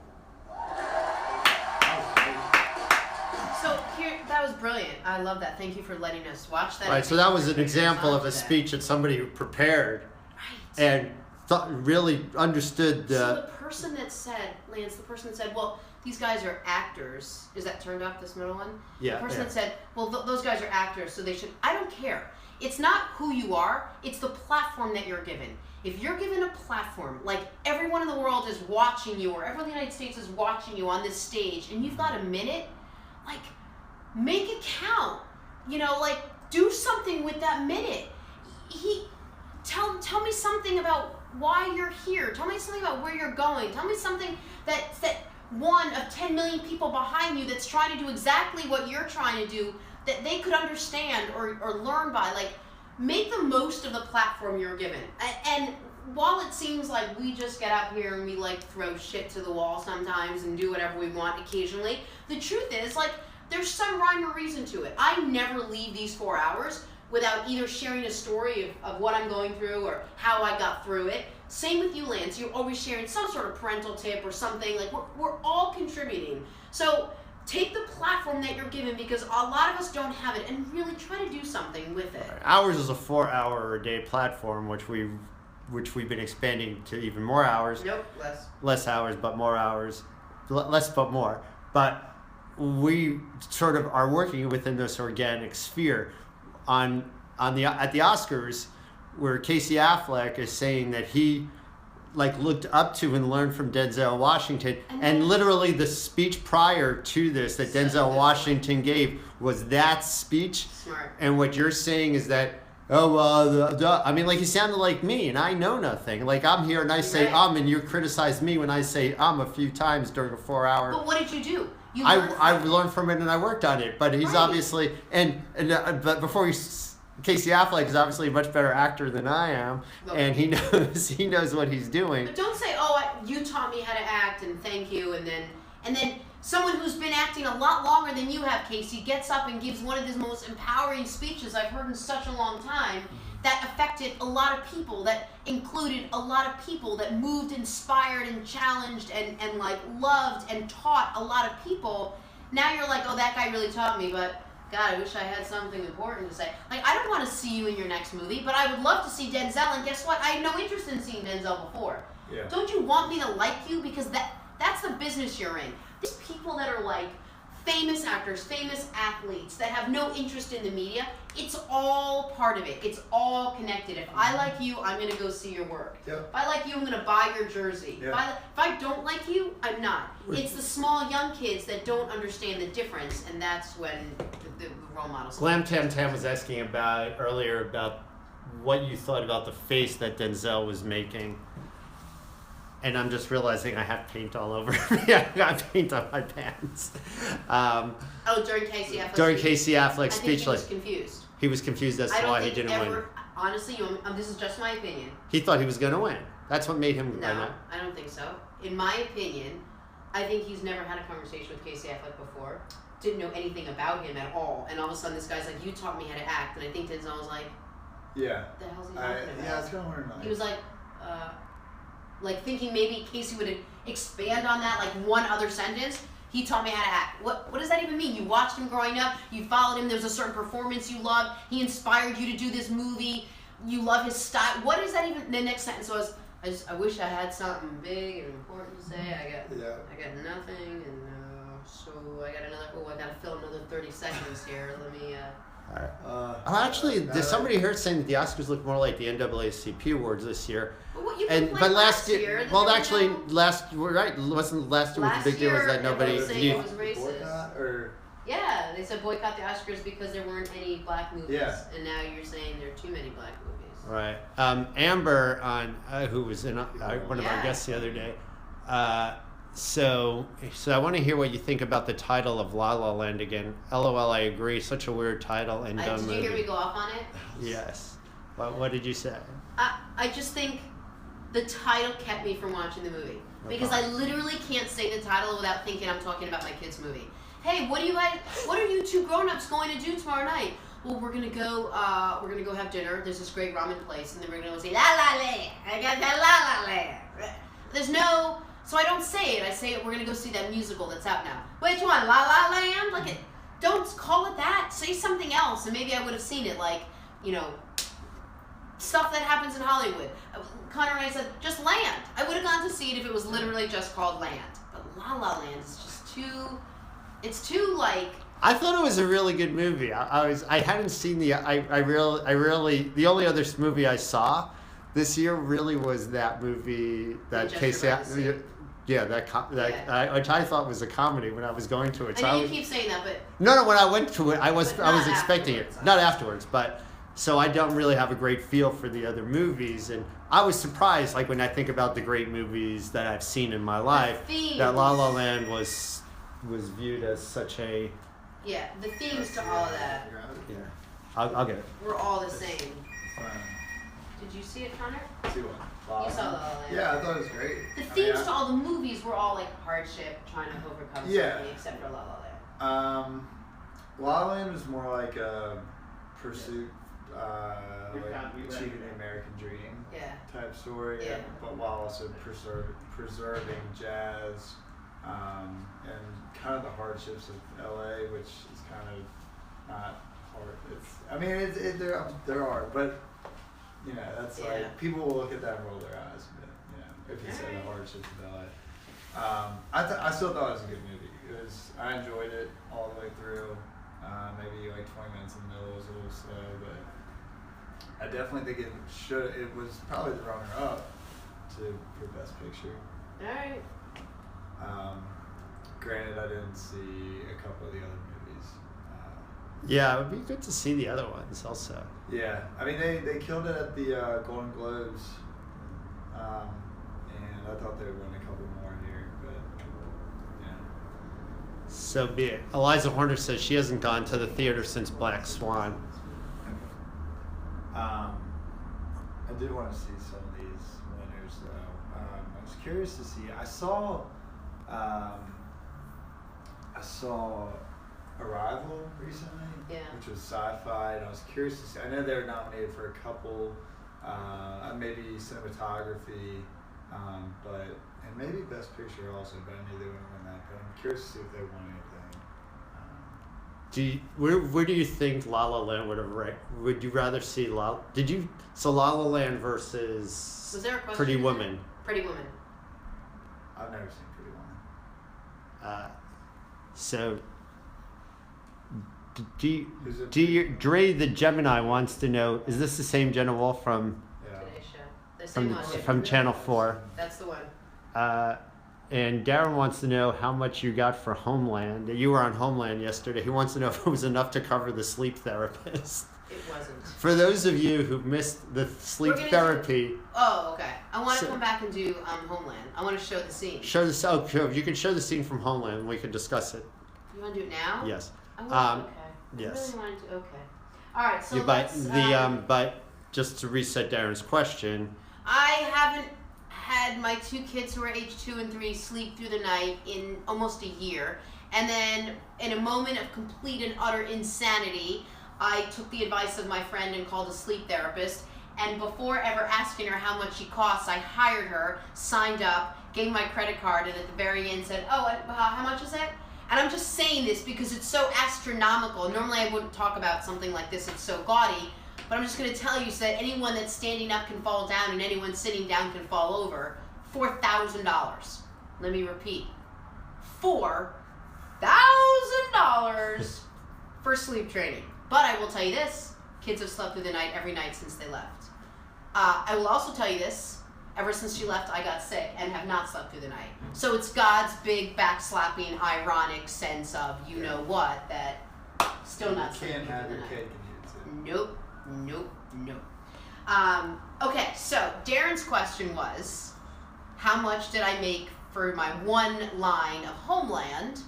So here, that was brilliant. I love that. Thank you for letting us watch that. Right, so that was an example of a speech that somebody who prepared and really understood So the person that said, Lance, the person that said, well, these guys are actors. Is that turned off, this middle one? Yeah. The person yeah. that said, well, those guys are actors, so they should. I don't care. It's not who you are. It's the platform that you're given. If you're given a platform, like everyone in the world is watching you, or everyone in the United States is watching you on this stage, and you've got a minute, like, make it count. You know, like, do something with that minute. Tell me something about why you're here. Tell me something about where you're going. Tell me something that one of 10 million people behind you that's trying to do exactly what you're trying to do, that they could understand or learn by. Like, make the most of the platform you're given. And while it seems like we just get up here and we like throw shit to the wall sometimes and do whatever we want occasionally, the truth is, like, there's some rhyme or reason to it. I never leave these 4 hours without either sharing a story of what I'm going through or how I got through it. Same with you, Lance. You're always sharing some sort of parental tip or something. Like, we're all contributing. So take the platform that you're given, because a lot of us don't have it, and really try to do something with it. Ours is a 4-hour-a-day platform, which we've been expanding to even more hours. Nope, less. Less hours, but more hours. Less, but more. But we sort of are working within this organic sphere. At the Oscars, where Casey Affleck is saying that he looked up to and learned from Denzel Washington, and literally the speech prior to this that Denzel Washington gave was that speech. Smart. And what you're saying is that, I mean, like, he sounded like me, and I know nothing. Like, I'm here and I say and you criticize me when I say a few times during a 4-hour. But what did you do? I learned from it and I worked on it. But he's obviously but before Casey Affleck is obviously a much better actor than I am, and he knows what he's doing. But don't say, you taught me how to act, and thank you, and then someone who's been acting a lot longer than you have, Casey, gets up and gives one of the most empowering speeches I've heard in such a long time that affected a lot of people, that included a lot of people, that moved, inspired, and challenged, and like loved and taught a lot of people. Now you're like, oh, that guy really taught me, but God, I wish I had something important to say. Like, I don't want to see you in your next movie, but I would love to see Denzel, and guess what? I had no interest in seeing Denzel before. Yeah. Don't you want me to like you? Because that's the business you're in. There's people that are like famous actors, famous athletes that have no interest in the media. It's all part of it. It's all connected. If I like you, I'm going to go see your work. Yep. If I like you, I'm going to buy your jersey. Yep. If I don't like you, I'm not. It's the small young kids that don't understand the difference, and that's when the role models. Glam Tam Tam was asking earlier about what you thought about the face that Denzel was making. And I'm just realizing I have paint all over me. I got paint on my pants. During Casey Affleck's During speech. Casey Affleck's I think speech. he was confused. He was confused as I to don't why he think didn't win. Honestly, this is just my opinion. He thought he was going to win. That's what made him. No, I don't think so. In my opinion, I think he's never had a conversation with Casey Affleck before. Didn't know anything about him at all. And all of a sudden, this guy's like, "You taught me how to act." And I think Denzel was like, Yeah. "What the hell's he talking about?" Yeah, I was kind of wondering. He was like thinking maybe Casey would expand on that, like one other sentence. He taught me how to act. What does that even mean? You watched him growing up. You followed him. There's a certain performance you loved. He inspired you to do this movie. You love his style. What is that even? The next sentence was, I wish I had something big and important to say. I got nothing, and so I got to fill another 30 seconds here. Let me. Actually, there's somebody here saying that the Oscars look more like the NAACP awards this year. Well, you But last year. Well, actually, we're right. Wasn't last year was the big deal? Was that nobody? It was racist. Boycott, or Yeah, they said boycott the Oscars because there weren't any black movies, Yeah. and now you're saying there are too many black movies. Right. Amber, who was in one of our guests the other day. So I want to hear what you think about the title of La La Land again. LOL, I agree. Such a weird title and dumb Did movie. you hear me go off on it? Yes. What did you say? I just think the title kept me from watching the movie. Because I literally can't say the title without thinking I'm talking about my kid's movie. Hey, what are you two grown-ups going to do tomorrow night? Well, we're gonna go have dinner. There's this great ramen place, and then we're gonna go say La La Land. I got that La La Land. There's no, so I don't say it. I say it. We're gonna go see that musical that's out now. Which one? La La Land? Like it. Don't call it that. Say something else, and maybe I would have seen it. Like, stuff that happens in Hollywood. Connor and I said just Land. I would have gone to see it if it was literally just called Land. But La La Land is just too. It's too like. I thought it was a really good movie. I hadn't seen the the only other movie I saw this year really was that movie that Casey. Which I thought was a comedy when I was going to it. I know you keep saying that, but no, when I went to it, I was expecting it. Afterwards. Not afterwards, but so I don't really have a great feel for the other movies, and I was surprised. Like when I think about the great movies that I've seen in my life, that La La Land was viewed as such a. Yeah, the themes to all of that. Yeah, I'll get it. We're all the same. Fine. Did you see it, Connor? See one. You saw La La Land. Yeah, I thought it was great. The themes to all the movies were all like hardship, trying to overcome something, except for La La Land. La La Land was more like a pursuit, like achieving the American dream type story, but while also preserving jazz. And kind of the hardships of LA, which is kind of not hard. There are, but that's like people will look at that and roll their eyes a bit. If you say the hardships of LA. I still thought it was a good movie. I enjoyed it all the way through. Maybe like 20 minutes in the middle was a little slow, but I definitely think it was probably the runner-up for Best Picture. All right. Granted, I didn't see a couple of the other movies. Yeah, it would be good to see the other ones also. Yeah, I mean they killed it at the Golden Globes, and I thought they would win a couple more here, but So be it. Eliza Horner says she hasn't gone to the theater since Black Swan. I did want to see some of these winners though. I was curious to see. I saw I saw Arrival recently, which was sci-fi, and I was curious to see. I know they were nominated for a couple, maybe cinematography, and maybe Best Picture also, but I knew they wouldn't win that. But I'm curious to see if they won anything. Where do you think La La Land would have ranked? Would you rather see La La Land versus Was there a question? Pretty Woman? Pretty Woman. I've never seen Pretty Woman. So, Dre the Gemini wants to know: is this the same Jenna Wolf from Today's Show. The same one. from Channel 4? That's the one. And Darren wants to know how much you got for Homeland. You were on Homeland yesterday. He wants to know if it was enough to cover the sleep therapist. It wasn't. For those of you who missed the sleep therapy. Oh, okay. I want to come back and do Homeland. I want to show the scene. You can show the scene from Homeland and we can discuss it. You want to do it now? Yes. Okay. Yes. I really wanted to. Okay. All right. So but just to reset Darren's question. I haven't had my two kids who are age 2 and 3 sleep through the night in almost a year, and then in a moment of complete and utter insanity, I took the advice of my friend and called a sleep therapist. And before ever asking her how much she costs, I hired her, signed up, gave my credit card, and at the very end said, "Oh, how much is it?" And I'm just saying this because it's so astronomical. Normally I wouldn't talk about something like this, it's so gaudy, but I'm just going to tell you so that anyone that's standing up can fall down and anyone sitting down can fall over. $4,000. Let me repeat. $4,000 for sleep training. But I will tell you this, kids have slept through the night every night since they left. I will also tell you this, ever since she left, I got sick and have not slept through the night. So it's God's big backslapping, ironic sense of you know what that still not sleeping through the night. Can't have your cake and eat it. Nope. Okay, so Darren's question was, how much did I make for my one line of Homeland,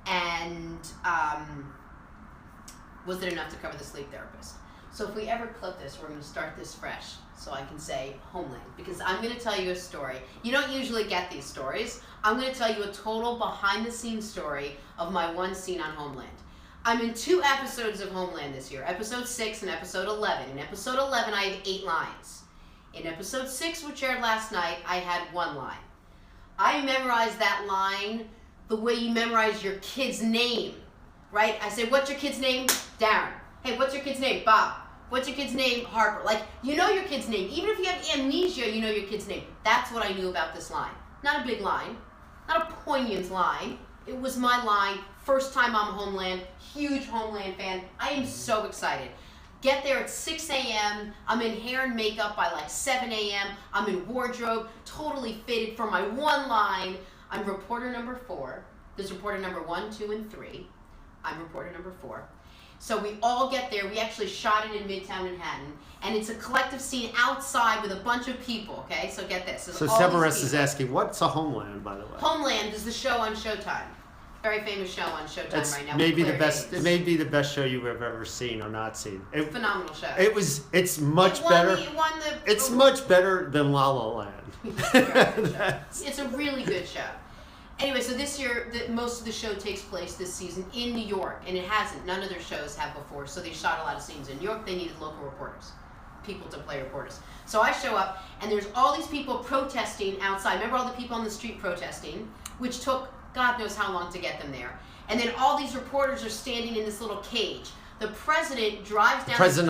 and was it enough to cover the sleep therapist? So if we ever clip this, we're going to start this fresh, so I can say Homeland, because I'm going to tell you a story. You don't usually get these stories. I'm going to tell you a total behind-the-scenes story of my one scene on Homeland. I'm in 2 episodes of Homeland this year, episode 6 and episode 11. In episode 11, I have 8 lines. In episode 6, which aired last night, I had 1 line. I memorized that line the way you memorize your kid's name, right? I say, what's your kid's name? Darren. Hey, what's your kid's name? Bob. What's your kid's name? Harper. Like, you know your kid's name. Even if you have amnesia, you know your kid's name. That's what I knew about this line. Not a big line. Not a poignant line. It was my line. First time I'm Homeland. Huge Homeland fan. I am so excited. Get there at 6 a.m. I'm in hair and makeup by like 7 a.m. I'm in wardrobe, totally fitted for my one line. I'm reporter number 4. There's reporter number 1, 2, and 3. I'm reporter number 4. So we all get there. We actually shot it in Midtown Manhattan, and it's a collective scene outside with a bunch of people, okay? So get this. So Severus is asking, what's a Homeland, by the way? Homeland is the show on Showtime. Very famous show on Showtime right now. Maybe the best. It may be the best show you have ever seen or not seen. Phenomenal show. It's much better. It's much better than La La Land. It's a really good show. Anyway, so this year, most of the show takes place this season in New York, and it hasn't. None of their shows have before, so they shot a lot of scenes in New York. They needed local reporters, people to play reporters. So I show up, and there's all these people protesting outside. Remember all the people on the street protesting, which took God knows how long to get them there. And then all these reporters are standing in this little cage. The president drives down the street.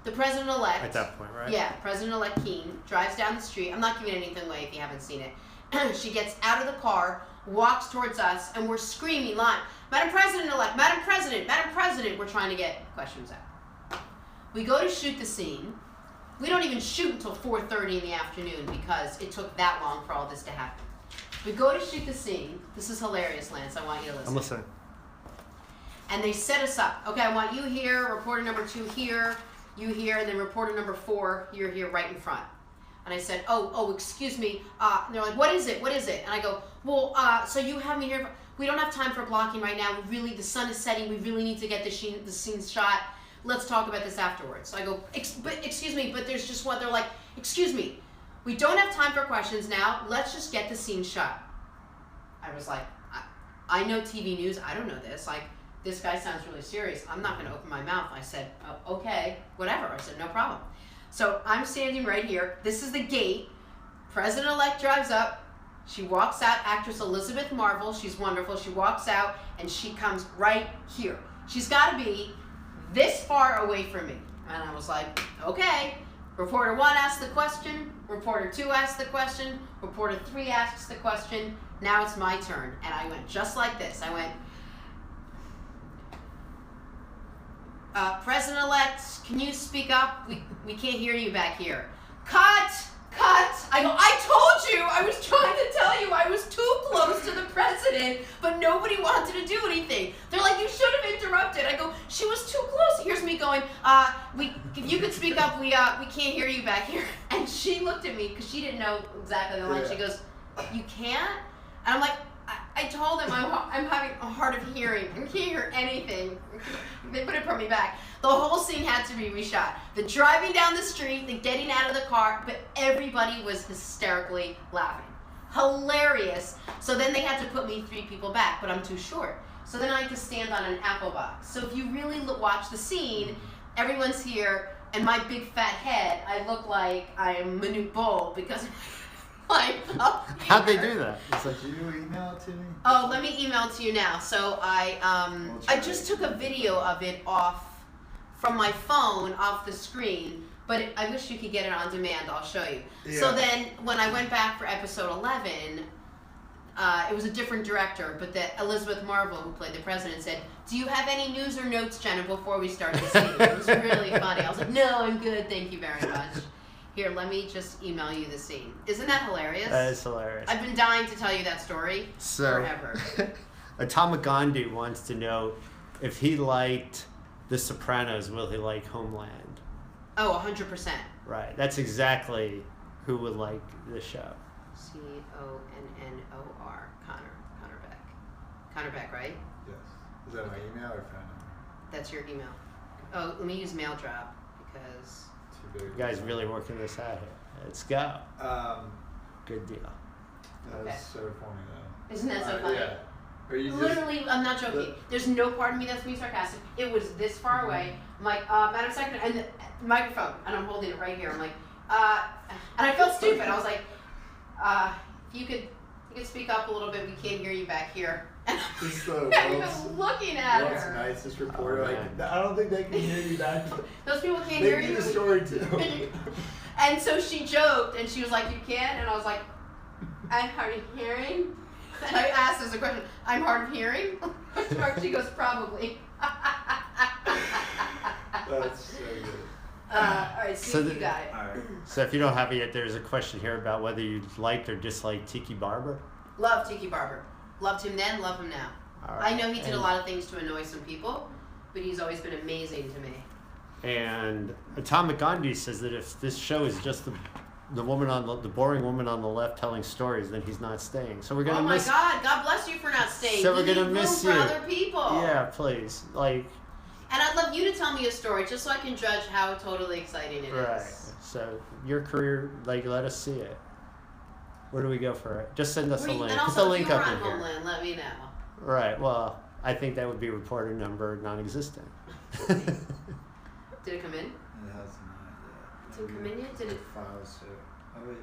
The president-elect. At that point, right? Yeah, President-elect Keene drives down the street. I'm not giving anything away if you haven't seen it. She gets out of the car, walks towards us, and we're screaming live, Madam President-elect, Madam President, Madam President. We're trying to get questions out. We go to shoot the scene. We don't even shoot until 4:30 in the afternoon because it took that long for all this to happen. We go to shoot the scene. This is hilarious, Lance. I want you to listen. I'm listening. And they set us up. Okay, I want you here, reporter number 2 here, you here, and then reporter number 4, you're here right in front. And I said, oh, excuse me. And they're like, what is it? What is it? And I go, well, so you have me here. We don't have time for blocking right now. The sun is setting. We really need to get the scene shot. Let's talk about this afterwards. So I go, excuse me, but there's just one. They're like, excuse me. We don't have time for questions now. Let's just get the scene shot. I was like, I know TV news. I don't know this. Like, this guy sounds really serious. I'm not going to open my mouth. I said, oh, okay, whatever. I said, no problem. So I'm standing right here. This is the gate. President-elect drives up. She walks out. Actress Elizabeth Marvel. She's wonderful. She walks out, and she comes right here. She's got to be this far away from me. And I was like, okay. Reporter 1 asks the question. Reporter 2 asks the question. Reporter 3 asks the question. Now it's my turn. And I went just like this. I went, President-elect, can you speak up? We can't hear you back here. Cut! I go, I told you! I was trying to tell you I was too close to the president, but nobody wanted to do anything. They're like, you should have interrupted. I go, she was too close. Here's me going, if you could speak up, we can't hear you back here. And she looked at me, because she didn't know exactly the line. She goes, you can't? And I'm like, I told him I'm having a hard of hearing. I can't hear anything. They put it from me back. The whole scene had to be reshot. The driving down the street, the getting out of the car, but everybody was hysterically laughing. Hilarious. So then they had to put me 3 people back, but I'm too short. So then I had to stand on an apple box. So if you really watch the scene, everyone's here, and my big fat head, I look like I am Manute Bol because how'd they do that? It's like, you email it to me? Oh, let me email it to you now. So I just took a video of it off from my phone, off the screen, but I wish you could get it on demand. I'll show you. Yeah. So then when I went back for episode 11, it was a different director, but that Elizabeth Marvel, who played the president, said, do you have any news or notes, Jenna, before we start the scene? It was really funny. I was like, no, I'm good. Thank you very much. Here, let me just email you the scene. Isn't that hilarious? That is hilarious. I've been dying to tell you that story forever. Atomic Gandhi wants to know if he liked The Sopranos, will he like Homeland? Oh, 100%. Right. That's exactly who would like the show. Connor. Connor Beck. Connor Beck, right? Yes. Is that my email or phone number? That's your email. Oh, let me use mail drop because... You guys really working this out here. Let's go. Good deal. That was so funny though. Isn't that so funny? Yeah. Are you Literally, I'm not joking. There's no part of me that's being sarcastic. It was this far away. I'm like, Madam Secretary, and the microphone, and I'm holding it right here. I'm like, and I felt stupid. I was like, if you could speak up a little bit, we can't hear you back here. And I'm even looking at What's her. nice, this reporter, I don't think they can hear you back. Those people can't hear you. They need the story too. And so she joked, and she was like, you can? And I was like, I'm hard of hearing. And I asked as a question, I'm hard of hearing? She goes, probably. That's so good. All right, see if you got it. All right. So if you don't have it yet, there's a question here about whether you liked or disliked Tiki Barber. Love Tiki Barber. Loved him then, love him now. Right. I know he did a lot of things to annoy some people, but he's always been amazing to me. And Atomic Gandhi says that if this show is just the woman on the boring woman on the left telling stories, then he's not staying. So we're gonna miss. Oh my God! God bless you for not staying. So we're You gonna need miss room you. for other people. Yeah, please. Like. And I'd love you to tell me a story just so I can judge how totally exciting it is. Right. So your career, like, let us see it. Where do we go for it? Just send us a link. And Put also, the link if you were up on in here. Homeland, let me know. Right. Well, I think that would be reporter number non-existent. Did it come in? It has not yet. Did it come in yet? Did it? Files too. Oh wait.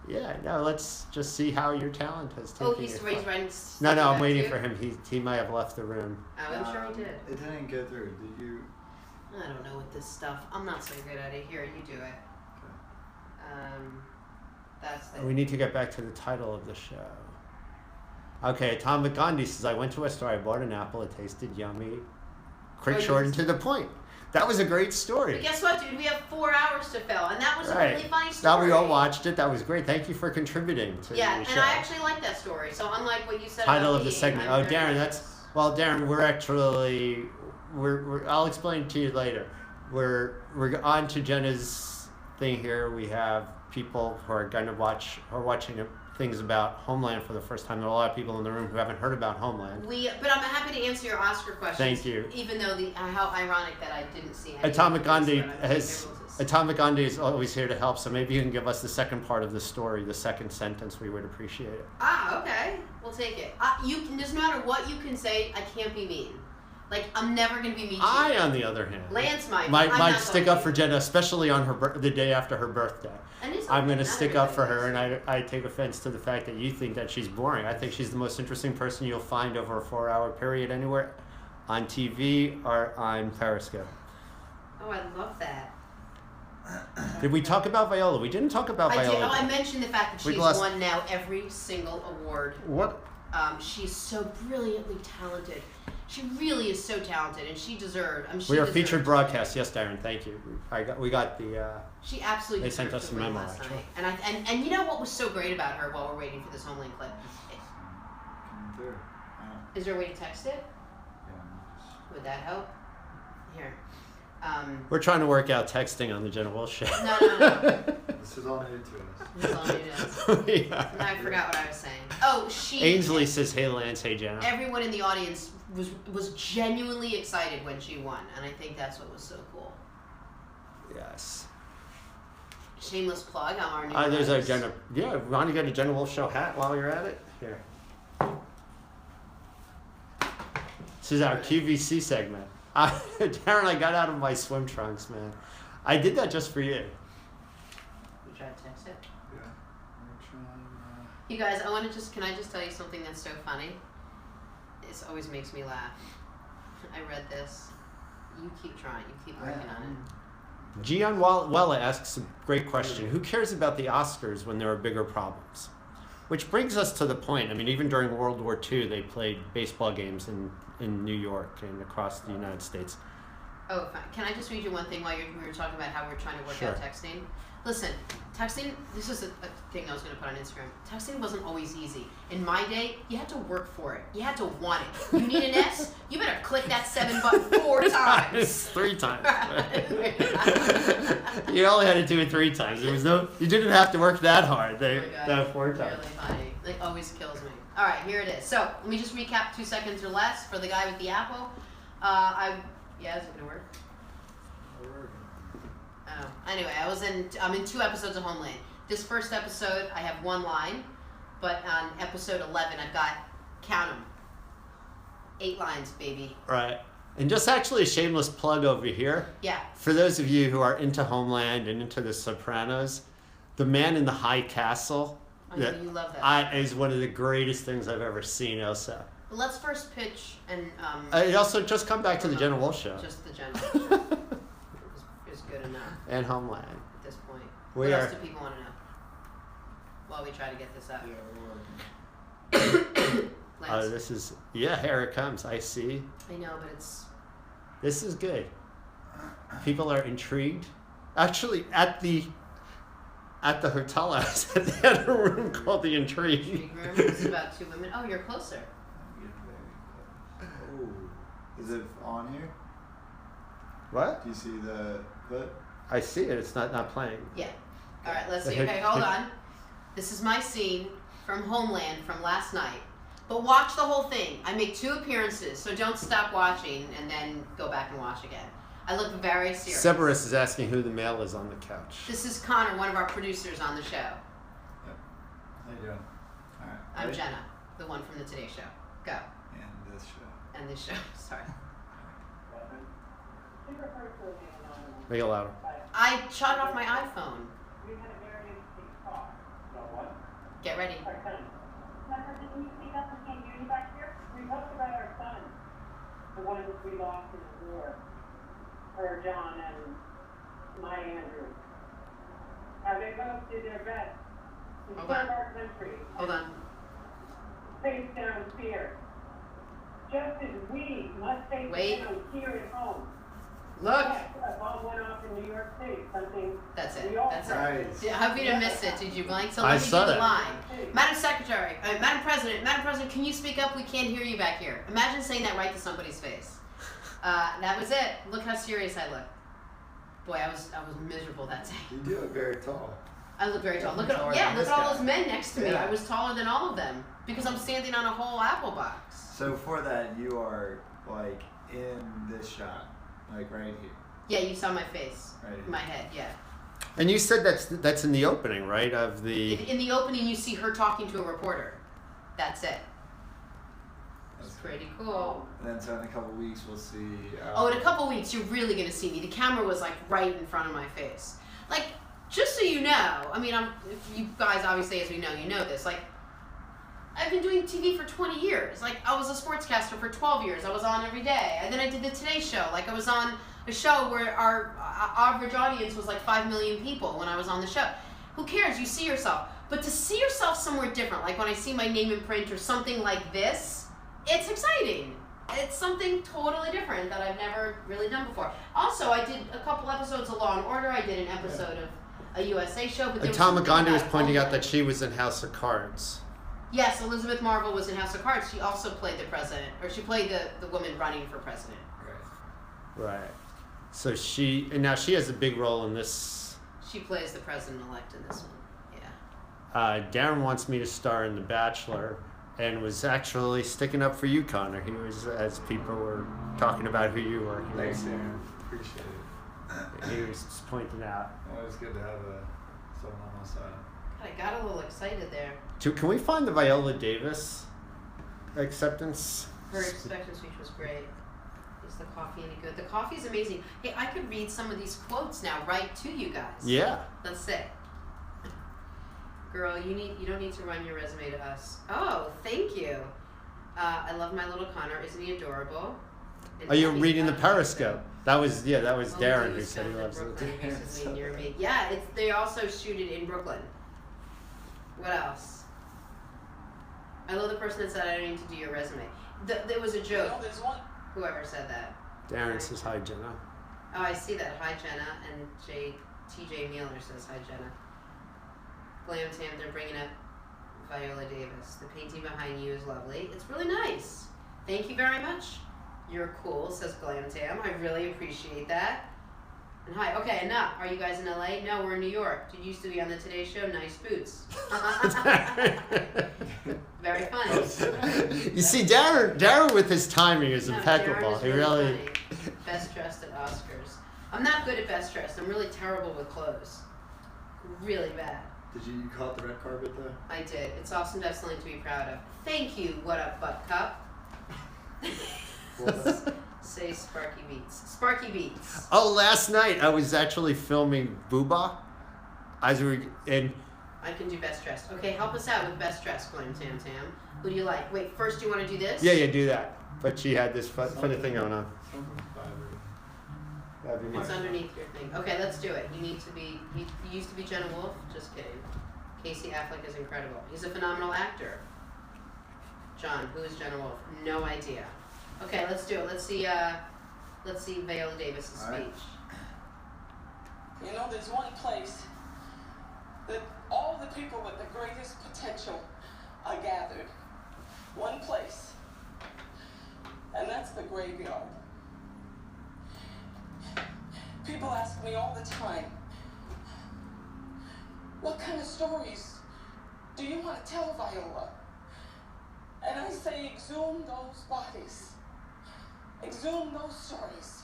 Yeah. No. Let's just see how your talent has taken. Oh, he's writing. No, I'm back waiting to for him. He might have left the room. Oh, I'm sure he did. It didn't get through. Did you? I don't know what this stuff. I'm not so good at it. Here, you do it. That's the. We need to get back to the title of the show. Okay, Atomic Gandhi says, I went to a store, I bought an apple, it tasted yummy. Quick, short, and to the point. That was a great story. But guess what, dude? We have 4 hours to fill, and that was a really funny story. Now we all watched it. That was great. Thank you for contributing to the show. And I actually like that story. So unlike what you said Title about of the me, segment. I'm Oh, very Darren, nice. Darren, we're actually, I'll explain to you later. We're on to Jenna's thing here. We have people who are going to watching things about Homeland for the first time. There are a lot of people in the room who haven't heard about Homeland. But I'm happy to answer your Oscar questions. Thank you. Even though how ironic that I didn't see any. Atomic Gandhi Gandhi is always here to help, so maybe you can give us the second part of the story, the second sentence. We would appreciate it. Okay. Well, We'll take it. You can, no matter what you can say, I can't be mean. Like, I'm never going to be mean to you. I, on the other hand, Lance might. Might stick up for Jenna, especially on the day after her birthday. And it's I'm okay, going to not stick up for everybody her, does. and I take offense to the fact that you think that she's boring. I think she's the most interesting person you'll find over a 4-hour period anywhere, on TV or on Periscope. Oh, I love that. Did we talk about Viola? We didn't talk about I Viola. did. Oh, I mentioned the fact that We she's lost- won now every single award. What? She's so brilliantly talented. She really is so talented, and she deserved. We are featured broadcast. Yes, Darren. Thank you. We got the. She absolutely. They sent deserved us to a win memo, last actually. night. And you know what was so great about her while we're waiting for this Homeland clip? Coming through. Is there a way to text it? Yeah. Would that help? Here. We're trying to work out texting on the Jenna Walsh show. No. This is all new to us. That's all it is. Yeah. Now I forgot what I was saying. Oh, Ainsley says, "Hey Lance, hey Jenna." Everyone in the audience was genuinely excited when she won, and I think that's what was so cool. Yes. Shameless plug on our new. There's a host. Jenna. Yeah, want to get a Jenna Walsh show hat while you're at it? Here. This is our QVC segment. Darren, I got out of my swim trunks, man. I did that just for you. You try to text it. Yeah. We're trying, You guys, can I just tell you something that's so funny? This always makes me laugh. I read this. You keep trying. You keep working on it. Gian Wella asks a great question. Who cares about the Oscars when there are bigger problems? Which brings us to the point. I mean, even during World War II, they played baseball games in New York and across the United States. Oh, fine. Can I just read you one thing while we were talking about how we're trying to work out texting? Listen, texting, this is a thing I was going to put on Instagram. Texting wasn't always easy. In my day, you had to work for it. You had to want it. You need an S? You better click that 7 button 4 times. 3 times. You only had to do it 3 times. There was you didn't have to work that hard. That 4 times. Really funny. It always kills me. All right, here it is. So let me just recap 2 seconds or less for the guy with the apple. Yeah, is it gonna work? Oh, anyway, I'm in 2 episodes of Homeland. This first episode, I have 1 line, but on episode 11, I've got, count them, 8 lines, baby. Right. And just actually a shameless plug over here. Yeah. For those of you who are into Homeland and into The Sopranos, The Man in the High Castle I know you love that. is one of the greatest things I've ever seen, Elsa. But let's first pitch and It also just come back to the Jenna Walsh show. just the general show. is good enough And Homeland. at this point. We What are- else do people want to know? While we try to get this up. Lance. This is, here it comes. I see. I know, but it's This is good. People are intrigued. Actually, at the hotel I was at, they had a room called the Intrigue. big room. It's about 2 women. Oh, you're closer. Oh, is it on here? What? Do you see the clip? I see it. It's not playing. Yeah. All right, let's see. Okay, hold on. This is my scene from Homeland from last night. But watch the whole thing. I make 2 appearances, so don't stop watching and then go back and watch again. I look very serious. Cerberus is asking who the male is on the couch. This is Connor, one of our producers on the show. Yep. How you doing? All right. I'm ready? Jenna, the one from the Today Show. Go. And this show. And this show. Sorry. Make it louder. I shot it off my iPhone. We had a very interesting talk. About what? Get ready. Our son. Tucker, can you speak up? We can't hear you back here. We talked about our son. The one that we lost in the war. Her, John, and my Andrew. How they both did their best to Hold serve on. our country. Hold on. Face down fear. Just as we must face Wait. down here at home. Look. Yes, a bomb went off in New York City. Something That's it. we all That's it. Nice. How have you to miss it? Did you blank? So I let me saw do the that. line. Madam Secretary, Madam President, can you speak up? We can't hear you back here. Imagine saying that right to somebody's face. That was it. Look how serious I look. Boy, I was miserable that day. You do look very tall. I look very tall. Look Taller at than look this at all guy. those men next to me. Yeah. I was taller than all of them because I'm standing on a whole apple box. So for that, you are like in this shot, like right here. Yeah, you saw my face, Right here. my head. Yeah. And you said that's in the opening, right? Of the. In the opening, you see her talking to a reporter. That's it. It's pretty cool. And then so in a couple weeks we'll see. In a couple weeks you're really gonna see me. The camera was like right in front of my face. Like, just so you know, I mean, if you guys obviously, as we know, you know this. Like, I've been doing TV for 20 years. Like, I was a sportscaster for 12 years. I was on every day. And then I did the Today Show. Like, I was on a show where our average audience was like 5 million people when I was on the show. Who cares? You see yourself. But to see yourself somewhere different, like when I see my name in print or something like this, it's exciting. It's something totally different that I've never really done before. Also, I did a couple episodes of Law and Order. I did an episode of a USA show. But Tom Gandhi was pointing out that she was in House of Cards. Yes, Elizabeth Marvel was in House of Cards. She also played the president, or she played the woman running for president. Right. So now she has a big role in this. She plays the president-elect in this one. Yeah. Darren wants me to star in The Bachelor, and was actually sticking up for you, Connor. He was, as people were talking about who you were. Thanks, Darren. Appreciate it. He was just pointing out. Always good to have someone on my side. I got a little excited there. Can we find the Viola Davis acceptance? Her acceptance speech was great. Is the coffee any good? The coffee is amazing. Hey, I could read some of these quotes now right to you guys. Yeah. Let's see. Girl, you don't need to run your resume to us. Oh, thank you. I love my little Connor. Isn't he adorable? And you're reading the Periscope. That was Darren who said he loves it. Recently near me. Yeah, they also shoot it in Brooklyn. What else? I love the person that said I don't need to do your resume. There was a joke. Whoever said that. Darren says hi, Jenna. Oh, I see that. Hi, Jenna. And TJ Mueller says hi, Jenna. Glam Tam, they're bringing up Viola Davis. The painting behind you is lovely. It's really nice. Thank you very much. You're cool, says Glam Tam. I really appreciate that. And hi. Okay, enough. Are you guys in LA? No, we're in New York. Did you used to be on the Today Show? Nice boots. Very funny. You see, Darren with his timing is impeccable. Darren is really funny. Best dressed at Oscars. I'm not good at best dressed. I'm really terrible with clothes. Really bad. Did you caught the red carpet though? I did. It's awesome to have something to be proud of. Thank you. What up, Buttercup? Say Sparky Beats. Sparky Beats. Oh, last night I was actually filming Booba. I can do best dressed. Okay, help us out with best dressed, Glenn Tam Tam. Who do you like? Wait, first do you want to do this? Yeah, do that. But she had this funny thing going on. It's underneath your thing. Okay, let's do it. You used to be Jenna Wolf. Just kidding. Casey Affleck is incredible. He's a phenomenal actor. John, who is Jenna Wolf? No idea. Okay, let's do it. Let's see Viola Davis' speech. Right. You know, there's one place that all the people with the greatest potential are gathered. One place. And that's the graveyard. People ask me all the time, what kind of stories do you want to tell, Viola? And I say, exhume those bodies. Exhume those stories.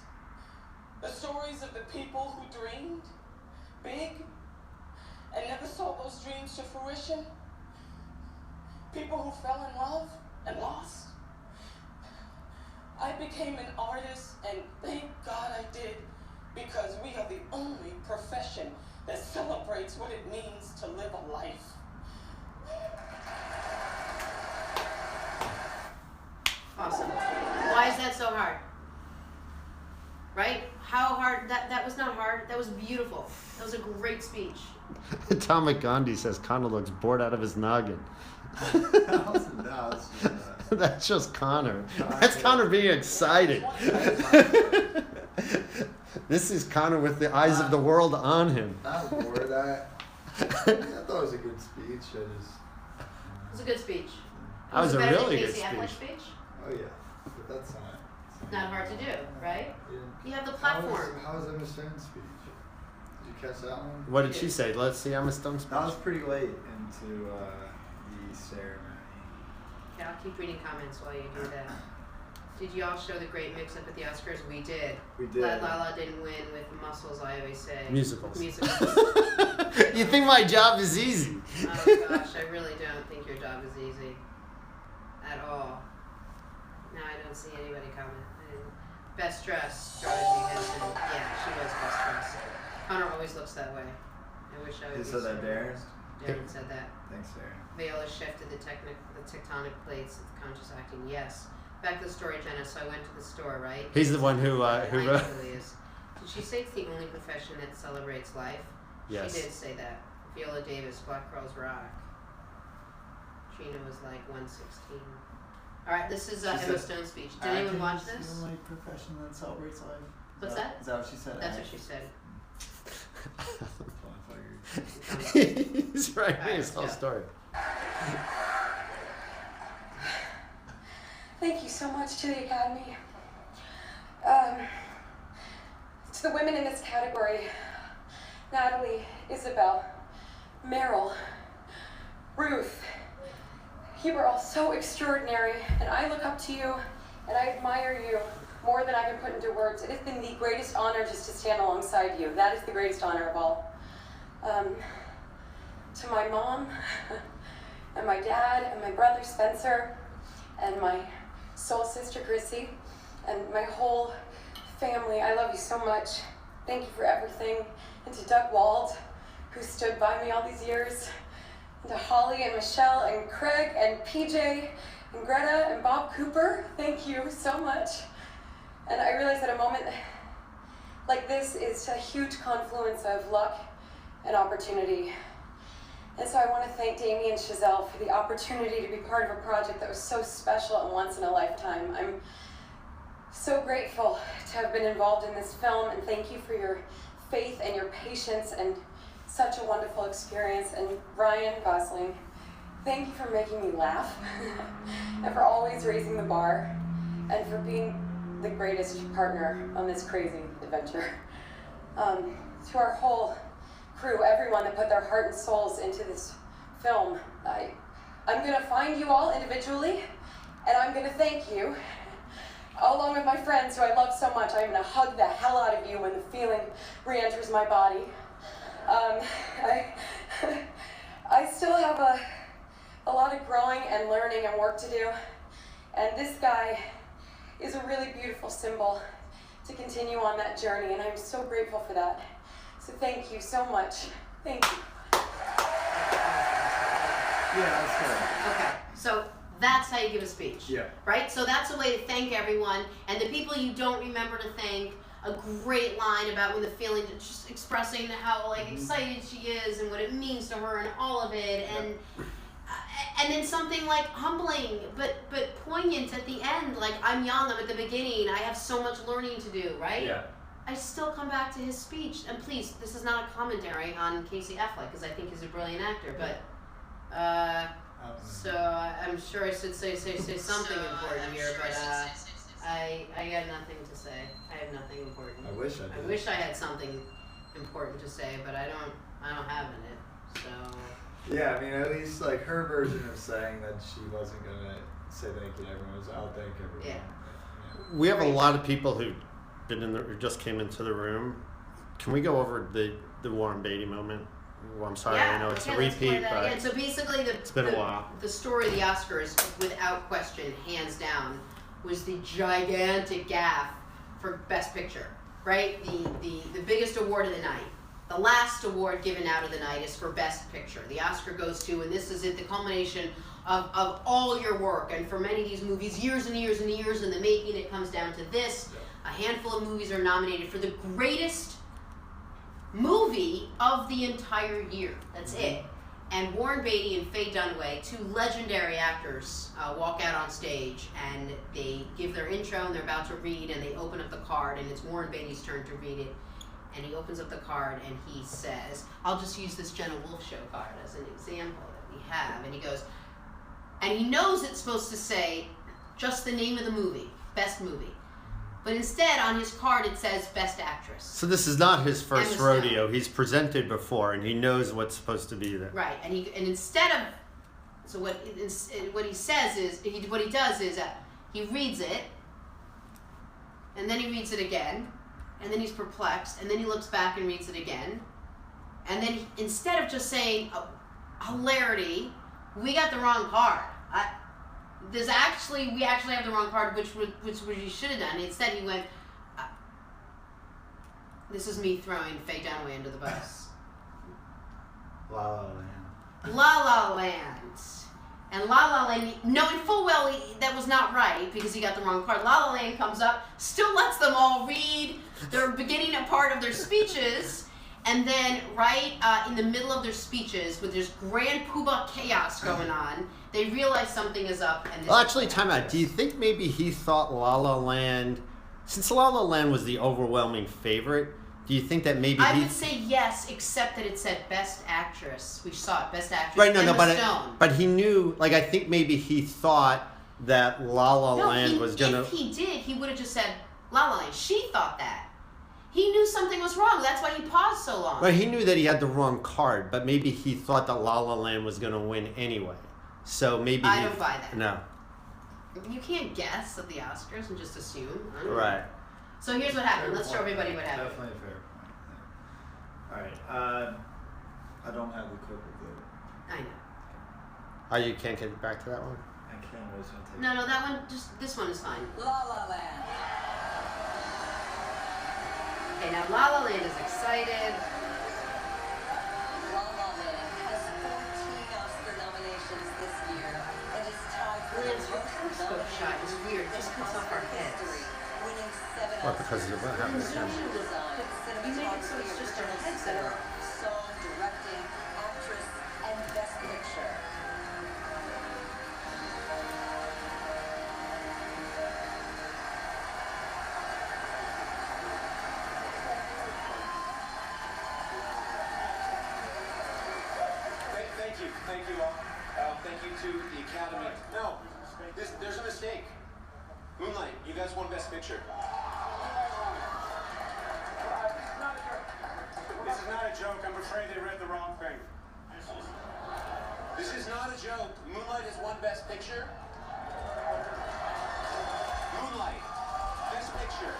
The stories of the people who dreamed big and never saw those dreams to fruition. People who fell in love and lost. I became an artist, and thank God I did, because we are the only profession that celebrates what it means to live a life. Awesome. Why is that so hard? Right? How hard? That was not hard. That was beautiful. That was a great speech. Tom Gandhi says Connor looks bored out of his noggin. That's just Connor. That's Connor being excited. This is Connor with the eyes of the world on him. Not bored. I thought it was a good speech. It was a good speech. That was a really good speech. Oh yeah, but that's not hard to do, right? Yeah. You have the platform. How was Emma Stone's speech? Did you catch that one? What did she say? Let's see Emma Stone's speech. That was pretty late into the ceremony. Okay, I'll keep reading comments while you do that. Did you all show the great mix-up at the Oscars? We did. We did. La La didn't win with muscles, I always say. Musicals. You think my job is easy? Oh gosh, I really don't think your job is easy. At all. see anybody comment. Best dressed, Georgie Henson. Yeah, she was best dressed. Connor always looks that way. I wish I would. You be said that, so Darren? Darren said that. Thanks, Darren. Viola shifted the tectonic plates of conscious acting. Yes. Back to the story, Jenna. So I went to the store, right? He's the one who I know wrote. who he is. Did she say it's the only profession that celebrates life? Yes. She did say that. Viola Davis, Black Girls Rock. Trina was like 116. All right, this is Emma Stone's speech. Did anyone watch this? The only profession that celebrates life. What's that? Is that what she said? That's what she said. He's writing his whole story. Thank you so much to the Academy. To the women in this category, Natalie, Isabel, Meryl, Ruth, you are all so extraordinary, and I look up to you, and I admire you more than I can put into words. It has been the greatest honor just to stand alongside you. That is the greatest honor of all. To my mom, and my dad, and my brother Spencer, and my soul sister Chrissy, and my whole family, I love you so much. Thank you for everything. And to Doug Wald, who stood by me all these years, and to Holly and Michelle and Craig and PJ and Greta and Bob Cooper, thank you so much. And I realize that a moment like this is a huge confluence of luck and opportunity. And so I want to thank Damien Chazelle for the opportunity to be part of a project that was so special and once in a lifetime. I'm so grateful to have been involved in this film, and thank you for your faith and your patience and such a wonderful experience. And Ryan Gosling, thank you for making me laugh and for always raising the bar and for being the greatest partner on this crazy adventure. To our whole crew, everyone that put their heart and souls into this film, I'm gonna find you all individually, and I'm gonna thank you, along with my friends who I love so much. I'm gonna hug the hell out of you when the feeling re-enters my body. I still have a lot of growing and learning and work to do, and this guy is a really beautiful symbol to continue on that journey, and I'm so grateful for that. So thank you so much. Thank you. Yeah, that's good. Okay, so that's how you give a speech. Yeah. Right? So that's a way to thank everyone, and the people you don't remember to thank, a great line about when the feeling, just expressing how like excited she is and what it means to her and all of it, and then something like humbling but poignant at the end, like I'm young, I'm at the beginning, I have so much learning to do, right? Yeah. I still come back to his speech, and please, this is not a commentary on Casey Affleck, because I think he's a brilliant actor, but so I'm sure I should say something important here, but I got nothing to say. I have nothing important. I wish I did. I wish I had something important to say, but I don't have it. So Yeah, I mean, at least like her version of saying that she wasn't gonna say thank you to everyone was, I'll thank everyone. Yeah. We have a lot of people who just came into the room. Can we go over the Warren Beatty moment? Well, I'm sorry, I know it's a repeat, but yeah, so basically it's been a while. The story of the Oscars, without question, hands down, was the gigantic gaffe for Best Picture, right? The biggest award of the night. The last award given out of the night is for Best Picture. The Oscar goes to, and this is it, the culmination of all your work. And for many of these movies, years and years and years in the making, it comes down to this. A handful of movies are nominated for the greatest movie of the entire year. That's it. And Warren Beatty and Faye Dunaway, two legendary actors, walk out on stage, and they give their intro, and they're about to read, and they open up the card, and it's Warren Beatty's turn to read it. And he opens up the card, and he says, I'll just use this Jenna Wolfe Show card as an example that we have. And he goes, and he knows it's supposed to say just the name of the movie, Best Movie. But instead, on his card, it says Best Actress. So this is not his first Emma rodeo. Stone. He's presented before, and he knows what's supposed to be there. Right, and instead of, so what he says is, what he does is he reads it, and then he reads it again, and then he's perplexed, and then he looks back and reads it again, and then instead of just saying hilarity, we got the wrong card. we actually have the wrong card, which he should have done. Instead, he went. This is me throwing Faye Dunaway under the bus. La La Land. La La Land. And La La Land, knowing full well that was not right because he got the wrong card, La La Land comes up, still lets them all read their beginning part of their speeches, and then in the middle of their speeches, with this grand poobah chaos going on, they realize something is up. And well, actually, time out. Do you think maybe he thought La La Land, since La La Land was the overwhelming favorite, do you think that maybe I would say yes, except that it said Best Actress. We saw it, Best Actress. Right, but he knew, like, I think maybe he thought that La La Land was going to... If he did, he would have just said La La Land. She thought that. He knew something was wrong. That's why he paused so long. Right, he knew that he had the wrong card, but maybe he thought that La La Land was going to win anyway. So maybe I don't buy that. No. You can't guess at the Oscars and just assume. Right. So here's what happened. Let's show everybody what happened. Definitely a fair point. Yeah. All right. I don't have the clip of the. I know. Oh, you can't get back to that one? I can't. I was gonna take. No, that one. Just this one is fine. La La Land. Okay, now La La Land is excited. La La Land has 14 Oscar nominations this year and is tied for the Lance, your most periscope shot is weird. It just cuts off our heads. winning 7 What, because of what happened to him? You make it so it's just our heads that are off. Song, directing, actress, and best picture. Thank you all. Thank you to the Academy. No, there's a mistake. Moonlight, you guys won Best Picture. This is not a joke. I'm afraid they read the wrong thing. This is not a joke. Moonlight has won Best Picture. Moonlight, Best Picture.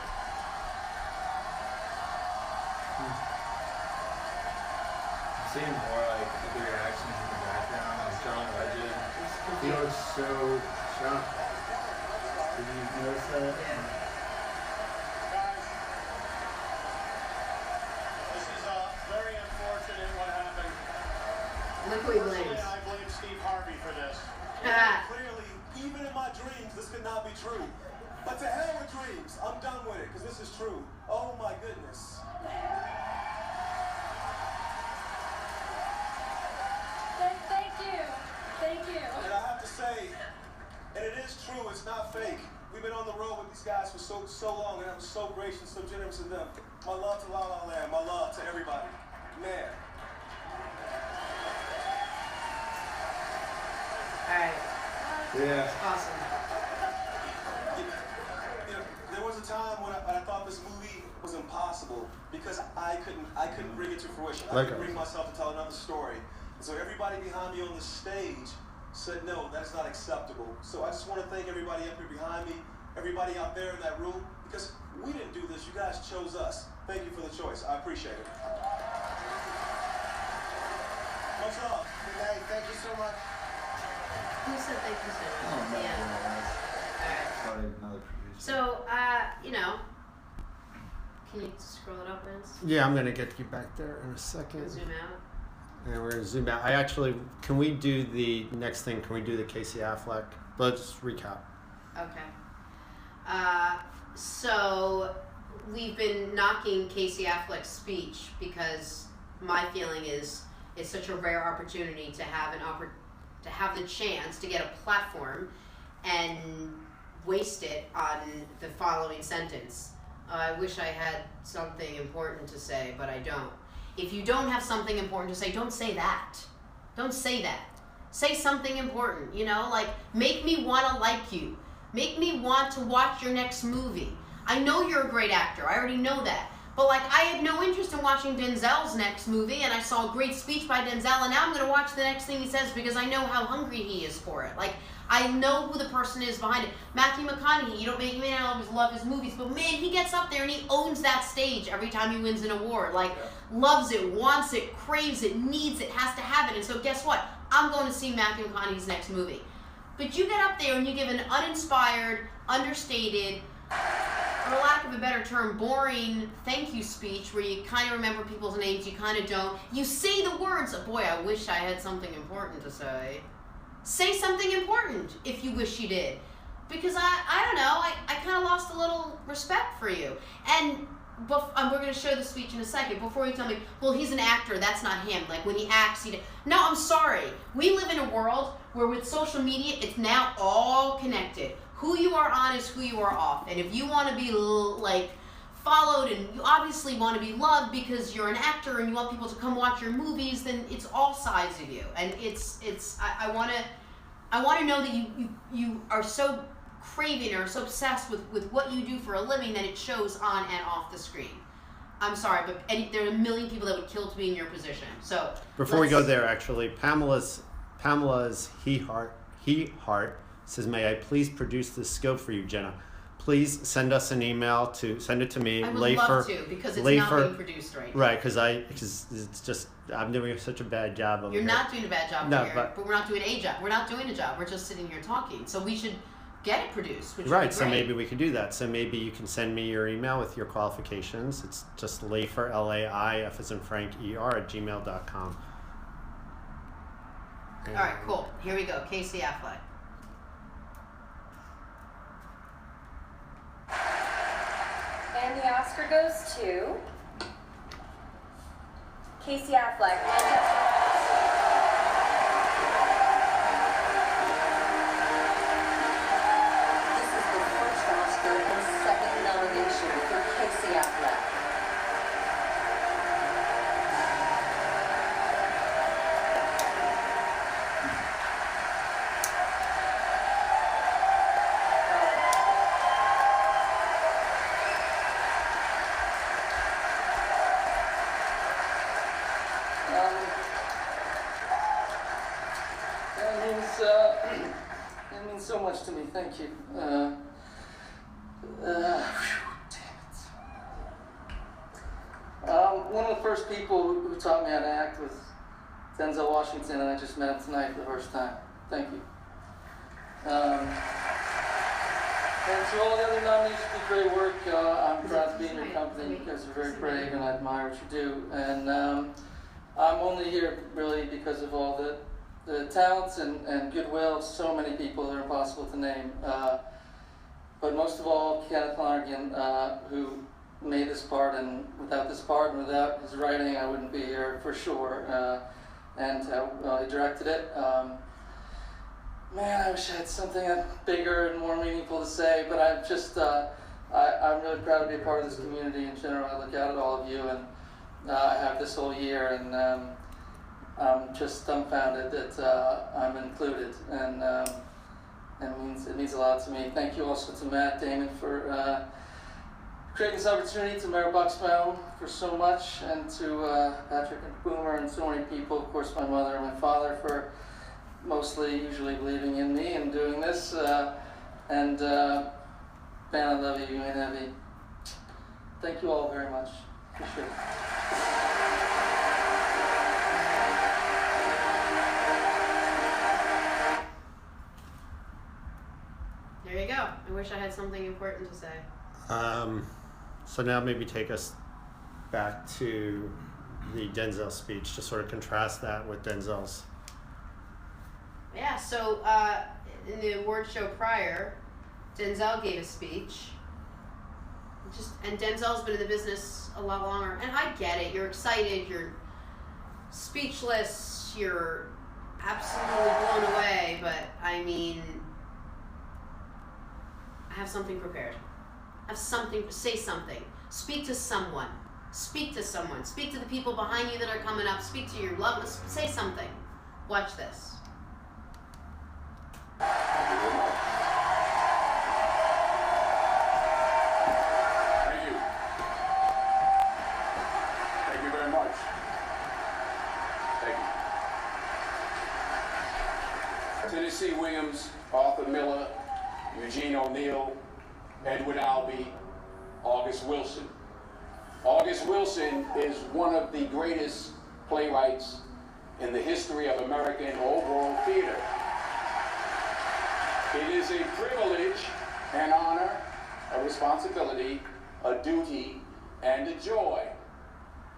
Seeing more like the reactions in the background of John Legend. He was so shocked. Did you notice that? Guys, this is very unfortunate what happened. Look who he Personally, blames. I blame Steve Harvey for this. Clearly, even in my dreams, this could not be true. But to hell with dreams. I'm done with it, because this is true. Oh my goodness. Thank you. And I have to say, and it is true, it's not fake. We've been on the road with these guys for so long, and I was so gracious, so generous to them. My love to La La Land, my love to everybody. Man. Alright. Yeah. Awesome. You know, there was a time when I thought this movie was impossible because I couldn't bring it to fruition. I couldn't bring myself to tell another story. And so everybody behind me on the stage said, no, that's not acceptable. So I just want to thank everybody up here behind me, everybody out there in that room, because we didn't do this. You guys chose us. Thank you for the choice. I appreciate it. Much love. Good night. Thank you so much. Who said thank you so much? Oh, no, Yeah. Alright. Probably another producer. So, can you scroll it up, Vince? Yeah, I'm going to get you back there in a second. Zoom out. And we're going to zoom out. Can we do the next thing? Can we do the Casey Affleck? Let's recap. Okay. So we've been knocking Casey Affleck's speech because my feeling is it's such a rare opportunity to have to have the chance to get a platform and waste it on the following sentence. I wish I had something important to say, but I don't. If you don't have something important to say, don't say that. Don't say that. Say something important, like make me want to like you. Make me want to watch your next movie. I know you're a great actor. I already know that. But I had no interest in watching Denzel's next movie, and I saw a great speech by Denzel, and now I'm going to watch the next thing he says because I know how hungry he is for it. I know who the person is behind it. Matthew McConaughey, you may not always love his movies, but man, he gets up there and he owns that stage every time he wins an award. Loves it, wants it, craves it, needs it, has to have it. And so guess what? I'm going to see Matthew McConaughey's next movie. But you get up there and you give an uninspired, understated, for lack of a better term, boring thank you speech where you kind of remember people's names, you kind of don't. You say the words, boy, I wish I had something important to say. Say something important if you wish you did. Because I don't know, I kind of lost a little respect for you. And we're going to show the speech in a second. Before you tell me, well, he's an actor, that's not him. Like when he acts, no, I'm sorry. We live in a world where with social media, it's now all connected. Who you are on is who you are off. And if you want to be like followed and you obviously want to be loved because you're an actor and you want people to come watch your movies, then it's all sides of you. And I want to know that you are so craving or so obsessed with what you do for a living that it shows on and off the screen. I'm sorry, but there are a million people that would kill to be in your position. So before we go there, actually, Pamela's he heart says, may I please produce this scope for you, Jenna? Please send us an email send it to me. I would love to, because it's not being produced right now. Right, because it's just, I'm doing such a bad job over here. You're not doing a bad job here, but we're not doing a job. We're not doing a job. We're just sitting here talking. So we should get it produced, which right, so maybe we could do that. So maybe you can send me your email with your qualifications. It's just Laifer, Laif as in Frank, ER @gmail.com. All right, cool. Here we go. Casey Affleck. And the Oscar goes to Casey Affleck. This is the first Oscar and second nomination for Casey Affleck. It means so much to me. Thank you. Damn it. One of the first people who taught me how to act was Denzel Washington, and I just met him tonight for the first time. Thank you. And to all the other nominees who did great work, I'm proud to be in your company. You guys are very brave, and I admire what you do. And I'm only here really because of all the talents and goodwill of so many people that are impossible to name. But most of all, Kenneth Lonergan, who made this part, and without this part and without his writing, I wouldn't be here for sure. And he directed it. Man, I wish I had something bigger and more meaningful to say, but I'm really proud to be a part of this community in general. I look out at all of you, and I have this whole year, and I'm just dumbfounded that I'm included, and it means a lot to me. Thank you also to Matt Damon for creating this opportunity, to Mayor Bucksbaum for so much, and to Patrick and Boomer and so many people, of course my mother and my father for usually believing in me and doing this, and man, I love you, and Evie. Thank you all very much. Appreciate it. There you go. I wish I had something important to say. So now maybe take us back to the Denzel speech to sort of contrast that with Denzel's. Yeah, so in the award show prior, Denzel gave a speech. And Denzel's been in the business a lot longer. And I get it. You're excited. You're speechless. You're absolutely blown away. But, I mean, I have something prepared. Say something. Speak to someone. Speak to someone. Speak to the people behind you that are coming up. Speak to your loved ones. Say something. Watch this. Thank you. Thank you very much. Thank you. Tennessee Williams, Arthur Miller, Eugene O'Neill, Edward Albee, August Wilson. August Wilson is one of the greatest playwrights in the history of American old world theater. It is a privilege, an honor, a responsibility, a duty, and a joy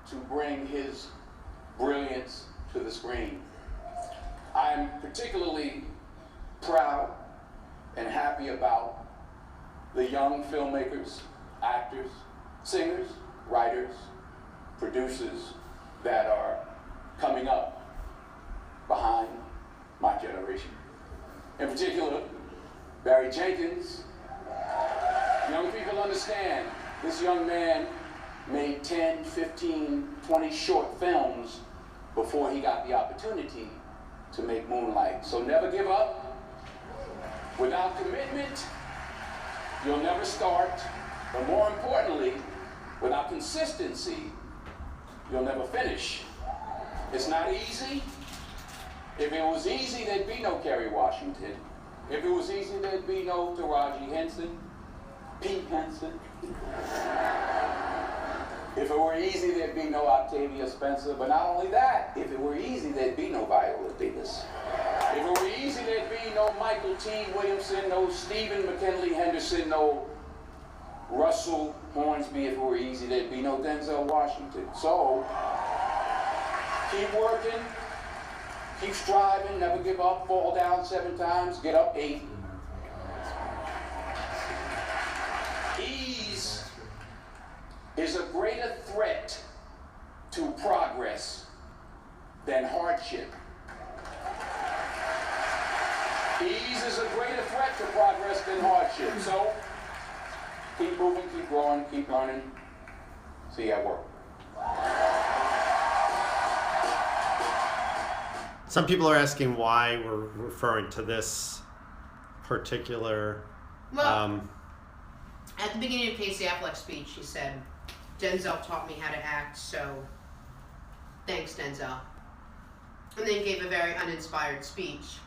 to bring his brilliance to the screen. I am particularly proud and happy about the young filmmakers, actors, singers, writers, producers that are coming up behind my generation. In particular, Barry Jenkins. Young people understand this young man made 10, 15, 20 short films before he got the opportunity to make Moonlight. So never give up. Without commitment, you'll never start. But more importantly, without consistency, you'll never finish. It's not easy. If it was easy, there'd be no Kerry Washington. If it was easy, there'd be no Taraji Henson, Pete Henson. If it were easy, there'd be no Octavia Spencer. But not only that, if it were easy, there'd be no Viola Davis. If it were easy, there'd be no Michael T. Williamson, no Stephen McKinley Henderson, no Russell Hornsby. If it were easy, there'd be no Denzel Washington. So, keep working, keep striving, never give up, fall down 7 times, get up 8. Ease is a greater threat to progress than hardship. Ease is a greater threat to progress than hardship. So, keep moving, keep growing, keep learning. See you at work. Some people are asking why we're referring to this particular. Well, at the beginning of Casey Affleck's speech, he said, Denzel taught me how to act, so thanks, Denzel. And then gave a very uninspired speech.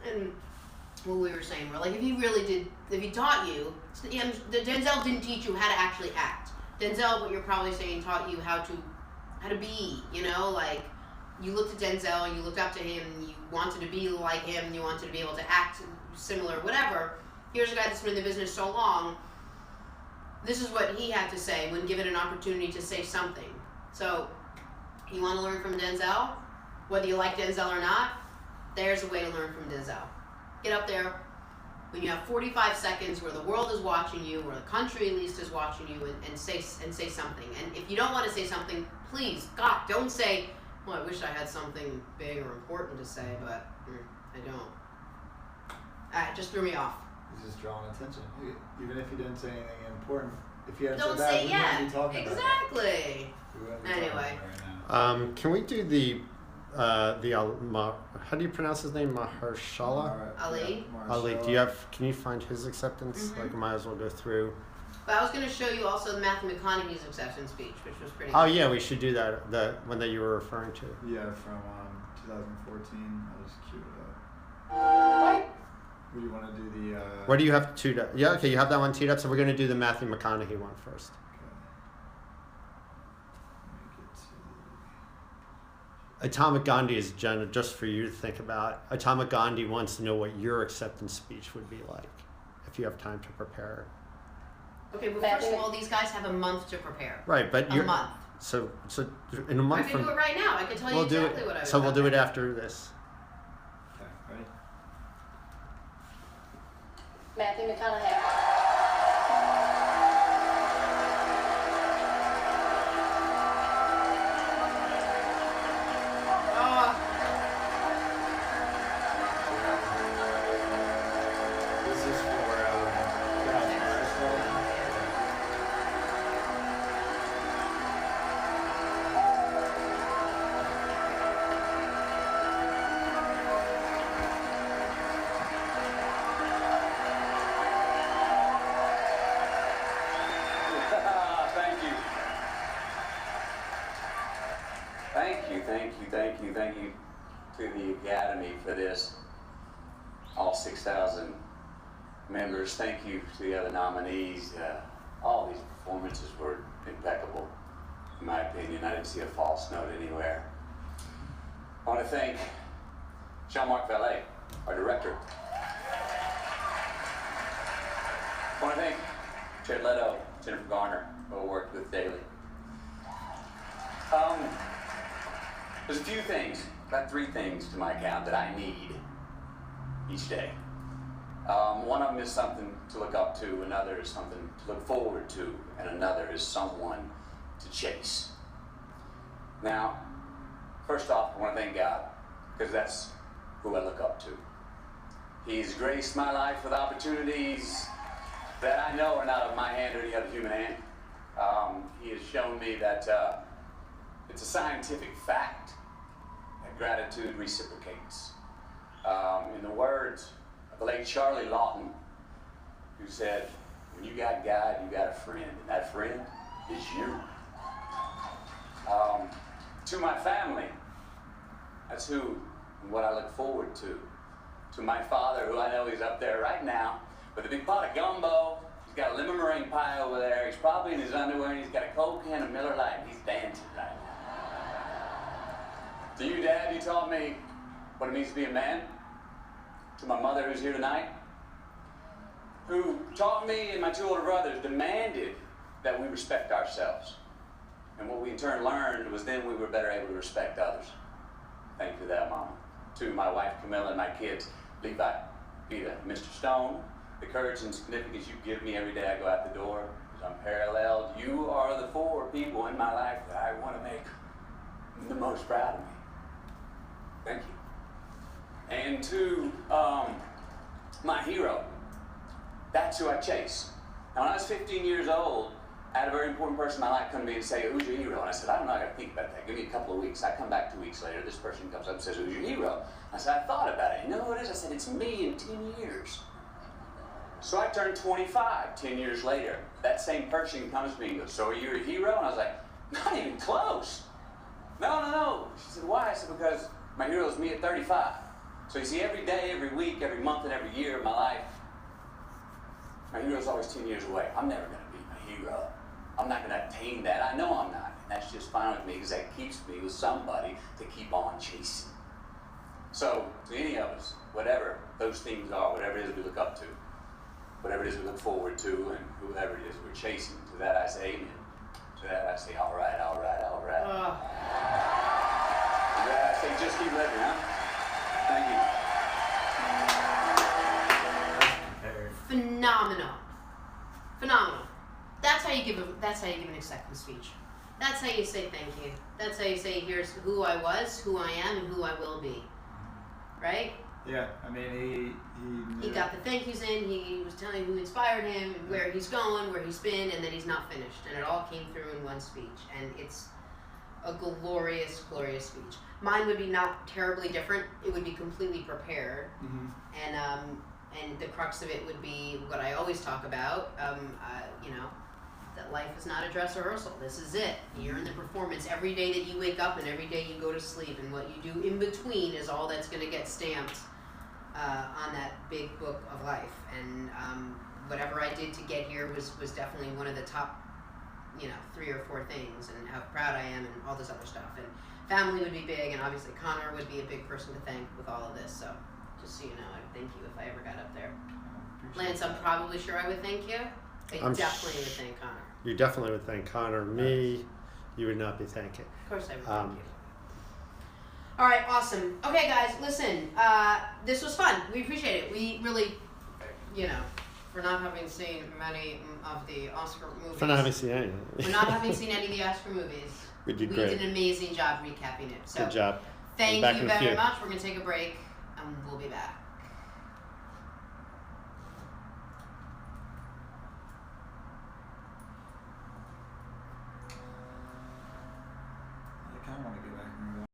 And what we were saying, we're like, if he really did, if he taught you, Denzel didn't teach you how to actually act. Denzel, what you're probably saying, taught you how to be, you know, like, you looked at Denzel, you looked up to him, you wanted to be like him, you wanted to be able to act similar, whatever. Here's a guy that's been in the business so long. This is what he had to say when given an opportunity to say something. So, you want to learn from Denzel? Whether you like Denzel or not, there's a way to learn from Denzel. Get up there when you have 45 seconds where the world is watching you, where the country at least is watching you, and say something. And if you don't want to say something, please, God, don't say, well, I wish I had something big or important to say, but I don't. It just threw me off. He's just drawing attention. Even if he didn't say anything important, if he hadn't Don't said that, say we yeah. wouldn't be talking about it. Exactly. We wouldn't be talking Anyway. about it right now. Can we do the how do you pronounce his name? Mahershala? Ali? Ali, can you find his acceptance? Mm-hmm. Like, might as well go through. But I was going to show you also the Matthew McConaughey's acceptance speech, which was pretty Oh good. yeah, we should do that. The one that you were referring to. Yeah, from 2014. I'll just cue it up. Or you want to do the... Where do you have teed up? Yeah, okay, you have that one teed up, so we're going to do the Matthew McConaughey one first. Atomic Gandhi is, Jenna, just for you to think about. Atomic Gandhi wants to know what your acceptance speech would be like, if you have time to prepare. Okay, but first of all, these guys have a month to prepare. Right, but a month. So in a month I can do it right now. I can tell you exactly what I would So we'll do it have. after this. Okay, ready? Matthew McConaughey. This is for Thank you to the Academy for this, all 6,000 members. Thank you to the other nominees. All these performances were impeccable, in my opinion. I didn't see a false note anywhere. I want to thank Jean-Marc Vallée, our director. I want to thank Jared Leto, Jennifer Garner, who I worked with daily. There's a few things, about 3 things to my account that I need each day. One of them is something to look up to, another is something to look forward to, and another is someone to chase. Now, first off, I want to thank God, because that's who I look up to. He's graced my life with opportunities that I know are not of my hand or any other human hand. He has shown me that it's a scientific fact that gratitude reciprocates. In the words of the late Charlie Lawton, who said, when you got God, you got a friend, and that friend is you. To my family, that's who and what I look forward to. To my father, who I know he's up there right now with a big pot of gumbo. He's got a lemon meringue pie over there. He's probably in his underwear, and he's got a cold can of Miller Lite, and he's dancing right now. To you, Dad, you taught me what it means to be a man. To my mother, who's here tonight, who taught me and my 2 older brothers, demanded that we respect ourselves. And what we in turn learned was then we were better able to respect others. Thank you for that, Mama. To my wife, Camilla, and my kids, Levi, Peter, Mr. Stone, the courage and significance you give me every day I go out the door is unparalleled. You are the 4 people in my life that I want to make the most proud of me. Thank you. And to my hero, that's who I chase. Now, when I was 15 years old, I had a very important person in my life come to me and say, who's your hero? And I said, I don't know, I gotta think about that. Give me a couple of weeks. I come back 2 weeks later, this person comes up and says, who's your hero? I said, I thought about it. You know who it is? I said, it's me in 10 years. So I turned 25 10 years later. That same person comes to me and goes, so are you a hero? And I was like, not even close. No. She said, why? I said, because my hero is me at 35. So you see, every day, every week, every month, and every year of my life, my hero is always 10 years away. I'm never gonna be my hero. I'm not gonna attain that. I know I'm not. And that's just fine with me because that keeps me with somebody to keep on chasing. So, to any of us, whatever those things are, whatever it is we look up to, whatever it is we look forward to, and whoever it is we're chasing, to that I say amen. To that I say, all right. To that I say, just keep living, huh? Thank you. Phenomenal. That's how you give an acceptance speech. That's how you say thank you. That's how you say, here's who I was, who I am, and who I will be. Right? Yeah, I mean, he got the thank yous in, he was telling who inspired him, and where he's going, where he's been, and then he's not finished. And it all came through in one speech. And it's a glorious, glorious speech. Mine would be not terribly different. It would be completely prepared. Mm-hmm. And the crux of it would be what I always talk about, that life is not a dress rehearsal. This is it. You're in the performance every day that you wake up and every day you go to sleep, and what you do in between is all that's going to get stamped on that big book of life. And whatever I did to get here was definitely one of the top, 3 or 4 things, and how proud I am and all this other stuff. And family would be big, and obviously Connor would be a big person to thank with all of this. So just so you know, I would thank you if I ever got up there. Lance, I'm probably sure I would thank you. I definitely would thank Connor. You definitely would thank Connor. Me, you would not be thanking. Of course I would thank you. All right, awesome. Okay, guys, listen. This was fun. We appreciate it. We really, for not having seen many of the Oscar movies. For not having seen any. For not having seen any of the Oscar movies. We did great. We did an amazing job recapping it. So good job. Thank you very much. We're going to take a break, and we'll be back.